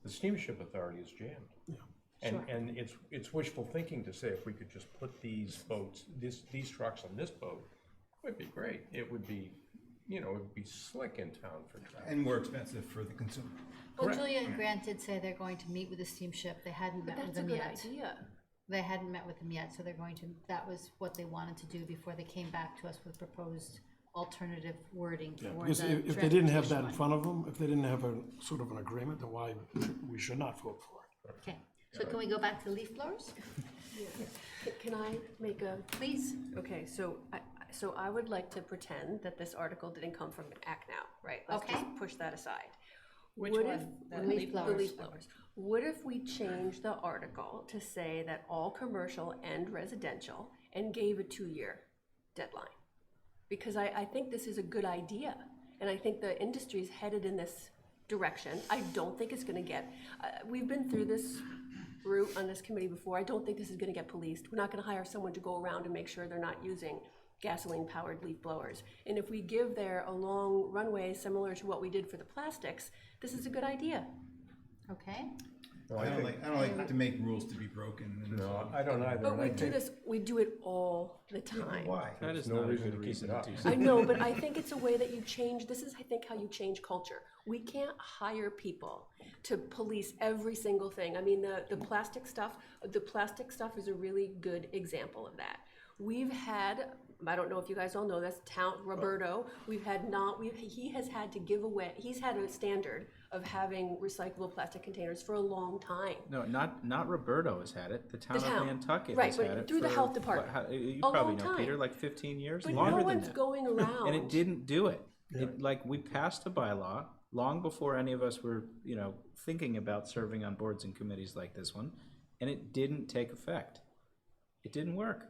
the steamship authority is jammed. And it's wishful thinking to say if we could just put these boats, these trucks on this boat, it would be great. It would be, it would be slick in town for traffic. And more expensive for the consumer. Well, Julia and Grant did say they're going to meet with the steamship. They hadn't But met with that's a them good yet. idea. They hadn't met with them yet, so they're going to, that was what they wanted to do before they came back to us with proposed alternative wording for Because the if they didn't have that transportation in one. front of them, if they didn't have a sort of an agreement, then why, we should not vote for it. Okay, so can we go back to leaf blowers? Can I make a, Please. okay, so I would like to pretend that this article didn't come from Act Now, right? Let's Okay. just push that aside. Which What one? if- The leaf leaf blowers. The leaf blowers. What if we change the article to say that all commercial and residential and gave a 2-year deadline? Because I think this is a good idea, and I think the industry's headed in this direction. I don't think it's gonna get, we've been through this route on this committee before. I don't think this is gonna get policed. We're not gonna hire someone to go around and make sure they're not using gasoline-powered leaf blowers. And if we give there a long runway similar to what we did for the plastics, this is a good idea. Okay, No, I don't like to make rules to be broken. And No, I don't either. But and we I do think this, we do it all the time. Why? That is no not a reason good to keep reason it to up. do I something. know, but I think it's a way that you change, this is, I think, how you change culture. We can't hire people to police every single thing. I mean, the plastic stuff is a really good example of that. We've had, I don't know if you guys all know this, Roberto, he has had to give away, he's had a standard of having recyclable plastic containers for a long time. No, not Roberto has had it. The town town. of Nantucket Right, has but had it through the for, health department. you A probably long know, Peter, time. like 15 years, But longer no than one's that. going around. And it didn't do it. We passed a bylaw long before any of us were, thinking about serving on boards and committees like this one, and it didn't take effect. It didn't work.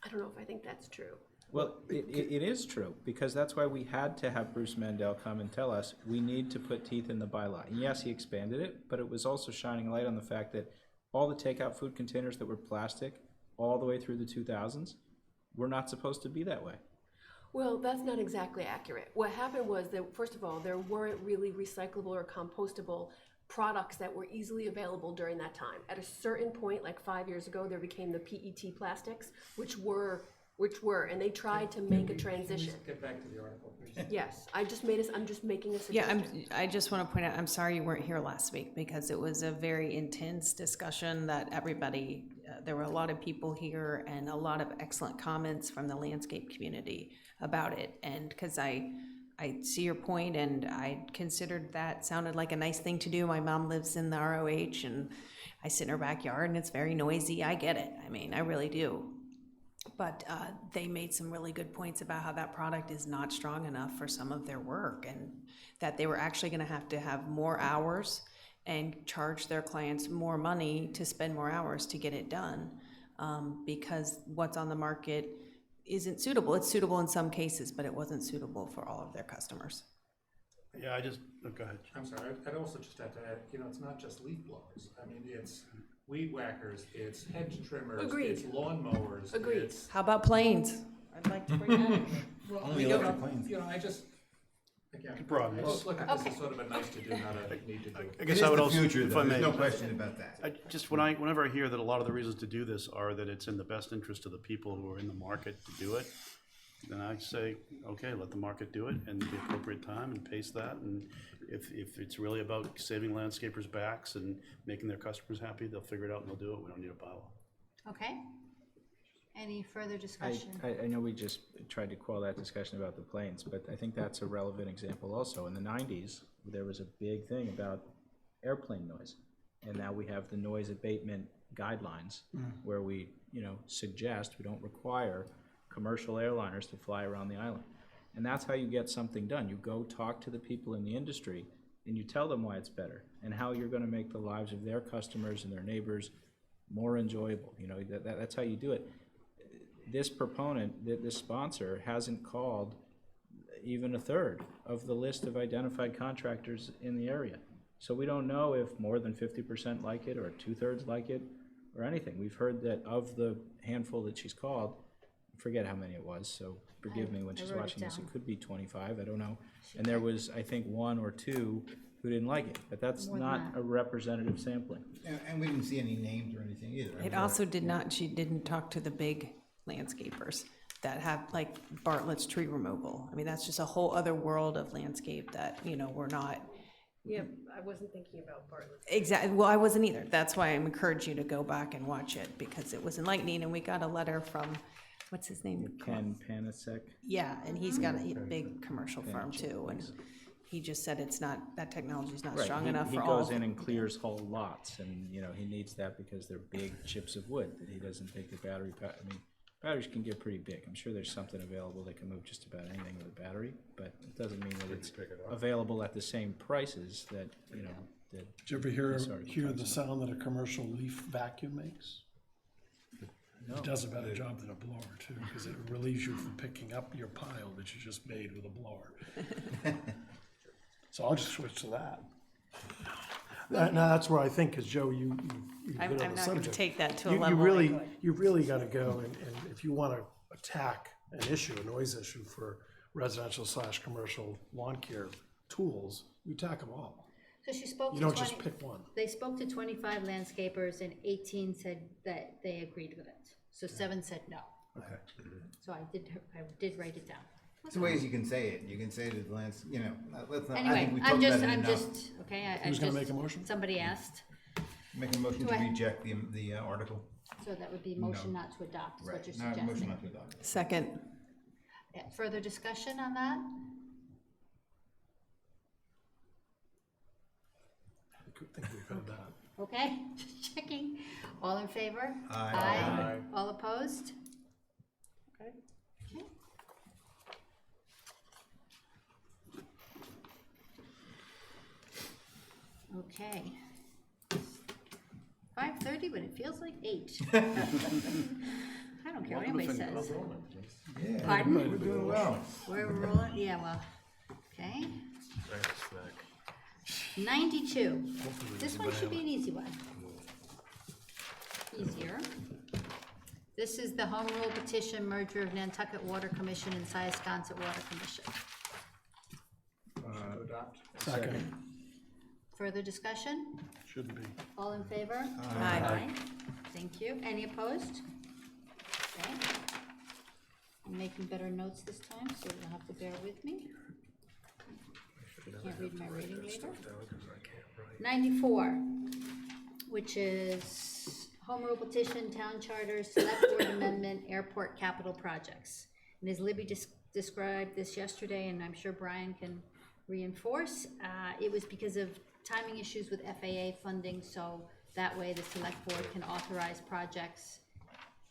I don't know if I think that's true. Well, it is true, because that's why we had to have Bruce Mandel come and tell us, we need to put teeth in the bylaw. And yes, he expanded it, but it was also shining a light on the fact that all the takeout food containers that were plastic all the way through the 2000s were not supposed to be that way. Well, that's not exactly accurate. What happened was that, first of all, there weren't really recyclable or compostable products that were easily available during that time. At a certain point, like 5 years ago, there became the PET plastics, which were, and they tried to make a transition. Get back to the article, please. Yes, I'm just making a Yeah, suggestion. I just want to point out, I'm sorry you weren't here last week because it was a very intense discussion that everybody, there were a lot of people here and a lot of excellent comments from the landscape community about it. And because I see your point, and I considered that sounded like a nice thing to do. My mom lives in the ROH, and I sit in her backyard, and it's very noisy. I get it. I mean, I really do. But they made some really good points about how that product is not strong enough for some of their work, and that they were actually going to have more hours and charge their clients more money to spend more hours to get it done, because what's on the market isn't suitable. It's suitable in some cases, but it wasn't suitable for all of their customers. Yeah, go ahead. I'm sorry, I'd also just have to add, it's not just leaf blowers. I mean, it's weed whackers, it's hedge trimmers, Agreed. it's lawn mowers. Agreed. It's, How about planes? I'd like to bring that in. well, Only you know, electric planes. I just, again, Broaden I it. just look at this Okay. as sort of a nice to do, not a need to do. I It guess is I would the also, future, if though, I may. there's no question about that. Whenever I hear that a lot of the reasons to do this are that it's in the best interest of the people who are in the market to do it, then I say, okay, let the market do it and the appropriate time and pace that. And if it's really about saving landscapers' backs and making their customers happy, they'll figure it out and they'll do it. We don't need a bylaw. okay. Any further discussion? I know we just tried to quell that discussion about the planes, but I think that's a relevant example also. In the 90s, there was a big thing about airplane noise. And now we have the noise abatement guidelines where we, suggest, we don't require commercial airliners to fly around the island. And that's how you get something done. You go talk to the people in the industry and you tell them why it's better and how you're going to make the lives of their customers and their neighbors more enjoyable. That's how you do it. This proponent, this sponsor, hasn't called even a third of the list of identified contractors in the area. So we don't know if more than 50% like it or 2/3 like it or anything. We've heard that of the handful that she's called, forget how many it was, so forgive me when I she's wrote it watching this, down. it could be 25, I don't know. And there was, I think, 1 or 2 who didn't like it, but that's More than not that. a representative sampling. And we didn't see any names or anything either. I It mean, also did not, she didn't talk to the big landscapers that have, like Bartlett's tree removal. I mean, that's just a whole other world of landscape that, you know, we're not, Yeah, I wasn't thinking about Bartlett. exactly, well, I wasn't either. That's why I'm encouraging you to go back and watch it, because it was enlightening, and we got a letter from, what's his name? Ken Panasek, Yeah, and he's got a big commercial firm too, and he just said it's not, that technology's not right, strong he enough he for all. goes in and clears whole lots, and, you know, he needs that because they're big chips of wood, that he doesn't think the battery, I mean, batteries can get pretty big. I'm sure there's something available that can move just about anything with a battery, but it doesn't mean that it's available at the same prices that, you know, that. Did you ever hear Sorry, the sound that a commercial leaf vacuum makes? It does a better job than a blower too, because it relieves you from picking up your pile that you just made with a blower. So I'll just switch to that. Now, that's where I think, because Joe, you I'm hit on I'm the not gonna subject. take that to a You level. really, like- you really gotta go, and if you wanna attack an issue, a noise issue for residential/commercial lawn care tools, you attack them all. So she spoke You to don't just 20, pick one. they spoke to 25 landscapers and 18 said that they agreed with it. So 7 said no. Okay. So I did write it down. It's the ways you can say it. You can say to the lands, you know, let's not, I Anyway, think we I'm talked about just, it I'm enough. just, okay, I Who's gonna just- make a motion? Somebody asked, Make a motion Do to I- reject the article. so that would be motion not to adopt, is what Right. you're No, motion suggesting. not to adopt. Second, Yeah, further discussion on that? I think we've had that. Okay, just checking. All in favor? Aye. Aye. All opposed? Okay. Okay. 5:30, but it feels like 8. I don't care what anybody says. Yeah, Pardon? we're doing well. We're rolling, yeah, well, okay. 92. This one should be an easy one. Easier. This is the home rule petition merger of Nantucket Water Commission and Syosconset Water Commission. To adopt. Second, Further discussion? shouldn't be. All in favor? Aye. Thank you. Any opposed? Okay. I'm making better notes this time, so you'll have to bear with me. You can't read my reading later. 94, which is home rule petition, town charter, select board amendment, airport capital projects. And as Libby described this yesterday, and I'm sure Brian can reinforce, it was because of timing issues with FAA funding, so that way the select board can authorize projects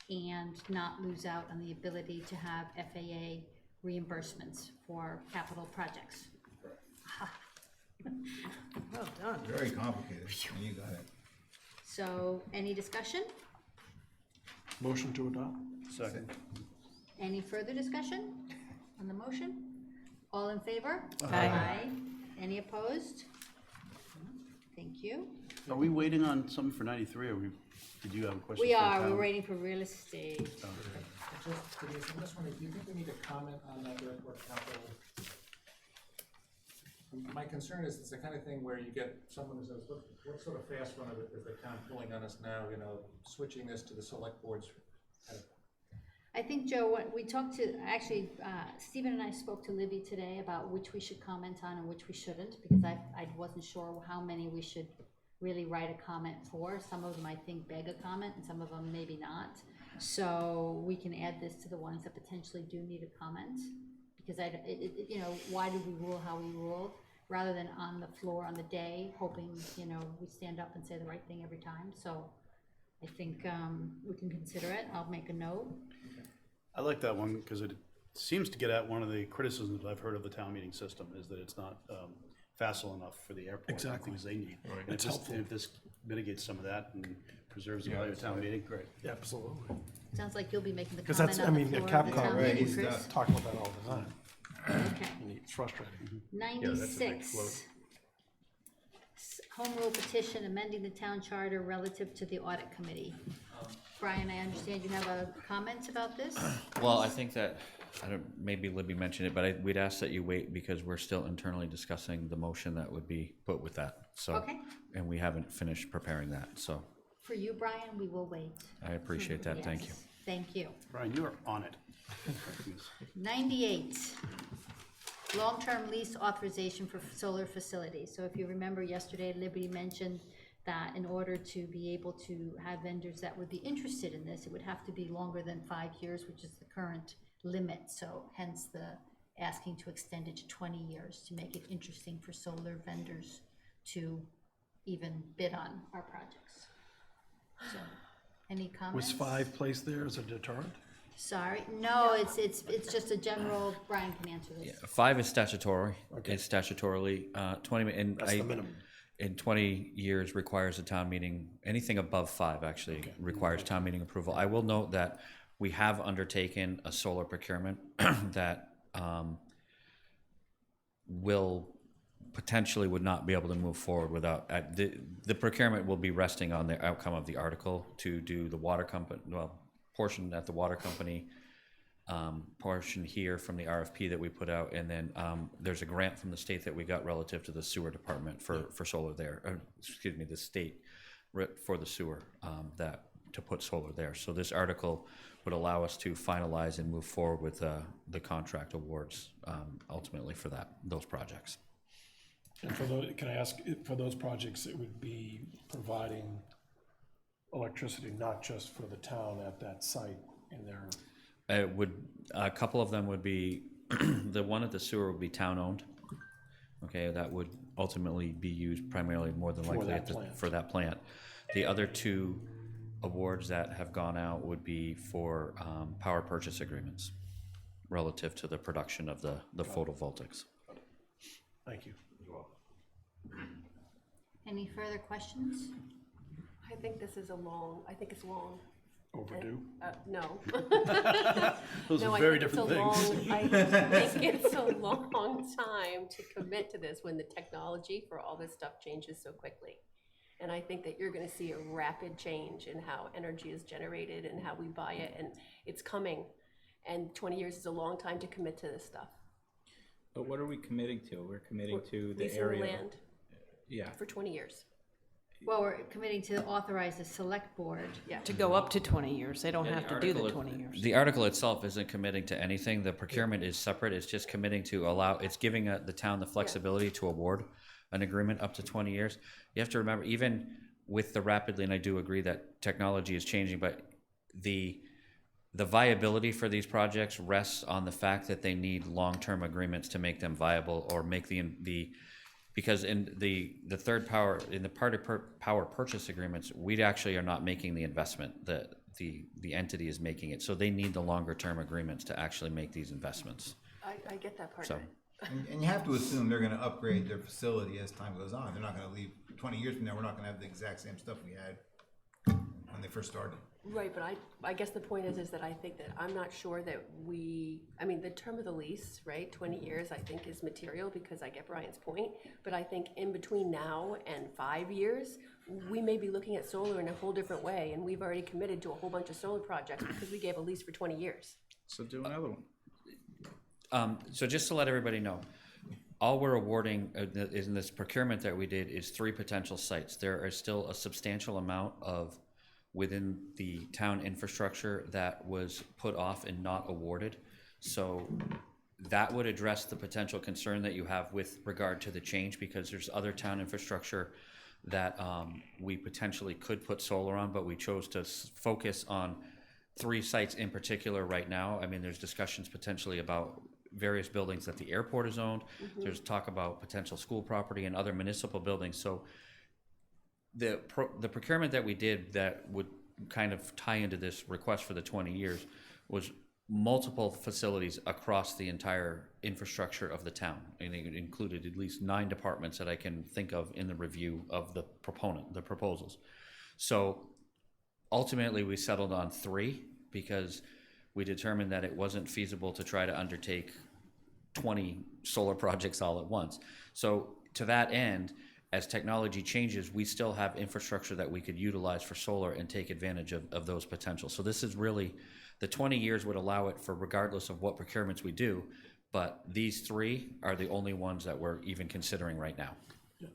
and not lose out on the ability to have FAA reimbursements for capital projects. well done. Very complicated. And you got it. So, any discussion? Motion to adopt? Second. Any further discussion on the motion? All in favor? Aye. Any opposed? Thank you. Are we waiting on something for 93, or did you have a question? We for are, Tom? we're waiting for real estate. Just, Denise, I'm just wondering, do you think we need to comment on that airport capital? My concern is it's the kind of thing where you get someone who says, what sort of fast run is the town pulling on us now, you know, switching this to the select boards? I think, Joe, what we talked to, actually, Stephen and I spoke to Libby today about which we should comment on and which we shouldn't, because I wasn't sure how many we should really write a comment for. Some of them, I think, beg a comment, and some of them maybe not. So we can add this to the ones that potentially do need a comment, because you know, why did we rule how we ruled, rather than on the floor on the day, hoping, you know, we stand up and say the right thing every time. So I think we can consider it. I'll make a note. I like that one because it seems to get at one of the criticisms that I've heard of the town meeting system, is that it's not facile enough for the airport. Exactly. The things they need. And It's if this, helpful. if this mitigates some of that and preserves the value of town meeting, great. Absolutely. Sounds like you'll be making the Because comment that's, I on the mean, at floor of the Capcom, town right, meeting, he's Chris. talking about that all the time, Okay. and it's frustrating. 96. Home rule petition amending the town charter relative to the audit committee. Brian, I understand you have a comment about this? Well, I think that, I don't, maybe Libby mentioned it, but we'd ask that you wait because we're still internally discussing the motion that would be put with that, so. Okay. And we haven't finished preparing that, so For you, Brian, we will wait. I appreciate that, thank you. Yes, thank you. Brian, you are on it. 98, long-term lease authorization for solar facilities. So if you remember yesterday, Liberty mentioned that in order to be able to have vendors that would be interested in this, it would have to be longer than 5 years, which is the current limit. So hence the asking to extend it to 20 years to make it interesting for solar vendors to even bid on our projects. So, any comments? Was 5 placed there as a deterrent? Sorry, no, it's just a general, Brian can answer this. 5 is statutory, it's statutorily, 20, and That's the minimum. in 20 years requires a town meeting, anything above 5 actually requires town meeting approval. I will note that we have undertaken a solar procurement that will potentially would not be able to move forward without, the procurement will be resting on the outcome of the article to do the water company, well, portion at the water company, portion here from the RFP that we put out, and then there's a grant from the state that we got relative to the sewer department for solar there, excuse me, the state for the sewer, that to put solar there. So this article would allow us to finalize and move forward with the contract awards ultimately for those projects. And for those, can I ask, for those projects, it would be providing electricity, not just for the town at that site in their, It would, a couple of them would be, the one at the sewer would be town-owned. Okay, that would ultimately be used primarily more than likely for that plant. The other 2 awards that have gone out would be for power purchase agreements relative to the production of the photovoltaics. thank you. Any further questions? I think this is I think it's long. Overdue? No. Those No, are I very think it's different a things. long- I think it's a long time to commit to this when the technology for all this stuff changes so quickly. And I think that you're gonna see a rapid change in how energy is generated and how we buy it, and it's coming. And 20 years is a long time to commit to this stuff. But what are we committing to? We're committing to the Leasing area. land Yeah, for 20 years. Well, we're committing to authorize the select board. Yeah. To go up to 20 years, they don't have to do the article- 20 years. The article itself isn't committing to anything. The procurement is separate. It's just committing to it's giving the town the flexibility to award an agreement up to 20 years. You have to remember, even with the rapidly, and I do agree that technology is changing, but the viability for these projects rests on the fact that they need long-term agreements to make them viable or make because in the third power, in the power purchase agreements, we actually are not making the investment, the entity is making it. So they need the longer term agreements to actually make these investments. I get that part So- of it. And you have to assume they're gonna upgrade their facility as time goes on. They're not gonna leave, 20 years from now, we're not gonna have the exact same stuff we had when they first started. Right, but I guess the point is that I think that I'm not sure that I mean, the term of the lease, right, 20 years, I think is material because I get Brian's point. But I think in between now and 5 years, we may be looking at solar in a whole different way. And we've already committed to a whole bunch of solar projects because we gave a lease for 20 years. so do another one. So just to let everybody know, all we're awarding in this procurement that we did is 3 potential sites. There is still a substantial amount within the town infrastructure that was put off and not awarded. So that would address the potential concern that you have with regard to the change, because there's other town infrastructure that we potentially could put solar on, but we chose to focus on 3 sites in particular right now. I mean, there's discussions potentially about various buildings that the airport is owned. There's talk about potential school property and other municipal buildings. So the procurement that we did that would kind of tie into this request for the 20 years was multiple facilities across the entire infrastructure of the town. And it included at least 9 departments that I can think of in the review of the proposals. So ultimately we settled on 3 because we determined that it wasn't feasible to try to undertake 20 solar projects all at once. So to that end, as technology changes, we still have infrastructure that we could utilize for solar and take advantage of those potentials. So this is really, the 20 years would allow it for regardless of what procurements we do, but these three are the only ones that we're even considering right now.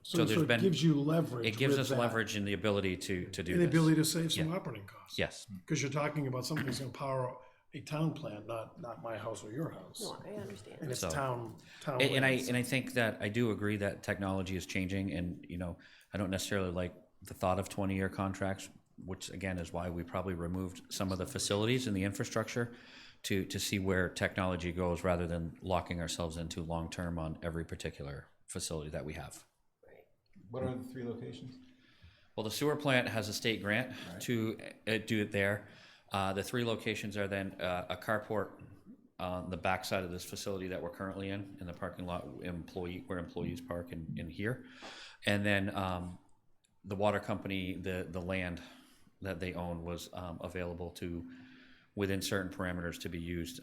So there's it been- gives you leverage. It gives with us that, leverage and the ability to do and the this. ability to save some Yeah. operating costs. Yes. Because you're talking about something that's gonna power a town plant, not my house or your house. No, I understand. And it's So- town And lands. I think that I do agree that technology is changing, and I don't necessarily like the thought of 20-year contracts, which again is why we probably removed some of the facilities and the infrastructure to see where technology goes rather than locking ourselves into long-term on every particular facility that we have. What are the 3 locations? Well, the sewer plant has a state grant to do it there. The 3 locations are then a carport on the backside of this facility that we're currently in the parking lot, where employees park in here. And then the water company, the land that they own was available to, within certain parameters, to be used,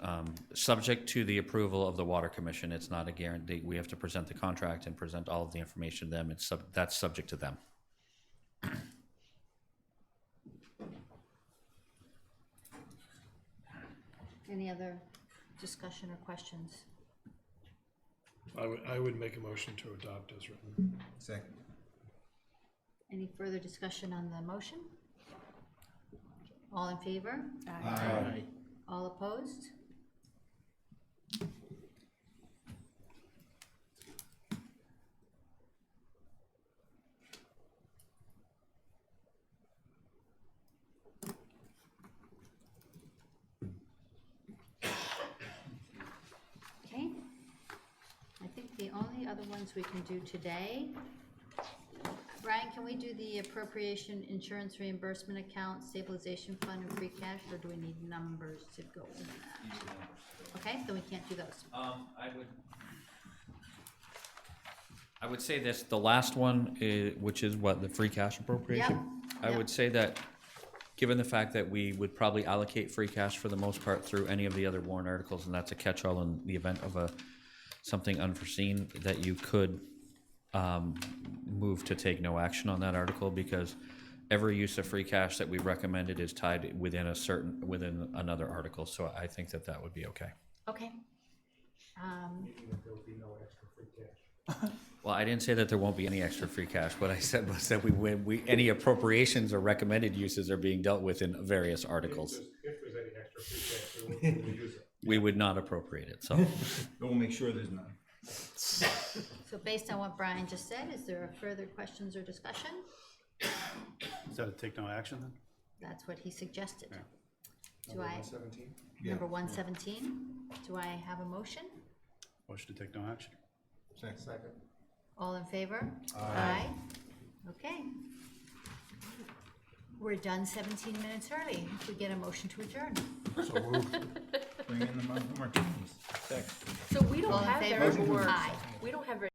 subject to the approval of the Water Commission. It's not a guarantee. We have to present the contract and present all of the information to them. That's subject to them. Any other discussion or questions? I would make a motion to adopt as written. Second. Any further discussion on the motion? All in favor? Aye. All opposed? Okay. I think the only other ones we can do today, Brian, can we do the appropriation insurance reimbursement account, stabilization fund, and free cash, or do we need numbers to go in that? Okay, then we can't do those. I would say this, the last one, which is what, the free cash appropriation? I Yep. would say that, given the fact that we would probably allocate free cash for the most part through any of the other warrant articles, and that's a catch-all in the event of something unforeseen, that you could move to take no action on that article, because every use of free cash that we recommended is tied within another article, so I think that would be okay. Okay. Meaning that there will be no extra free cash. Well, I didn't say that there won't be any extra free cash. What I said was that any appropriations or recommended uses are being dealt with in various articles. If there's any extra free cash, we will use it. We would not appropriate it, so. But we'll make sure there's none. So based on what Brian just said, is there further questions or discussion? Is that a take no action then? That's what he suggested. Yeah. Do I, 117? number 117, do I have a motion? Motion to take no action? Second. All in favor? Aye. Okay. We're done 17 minutes early. If we get a motion to adjourn. So moved. Bring in the martinis. So we don't All in have favor? very, Aye. we don't have very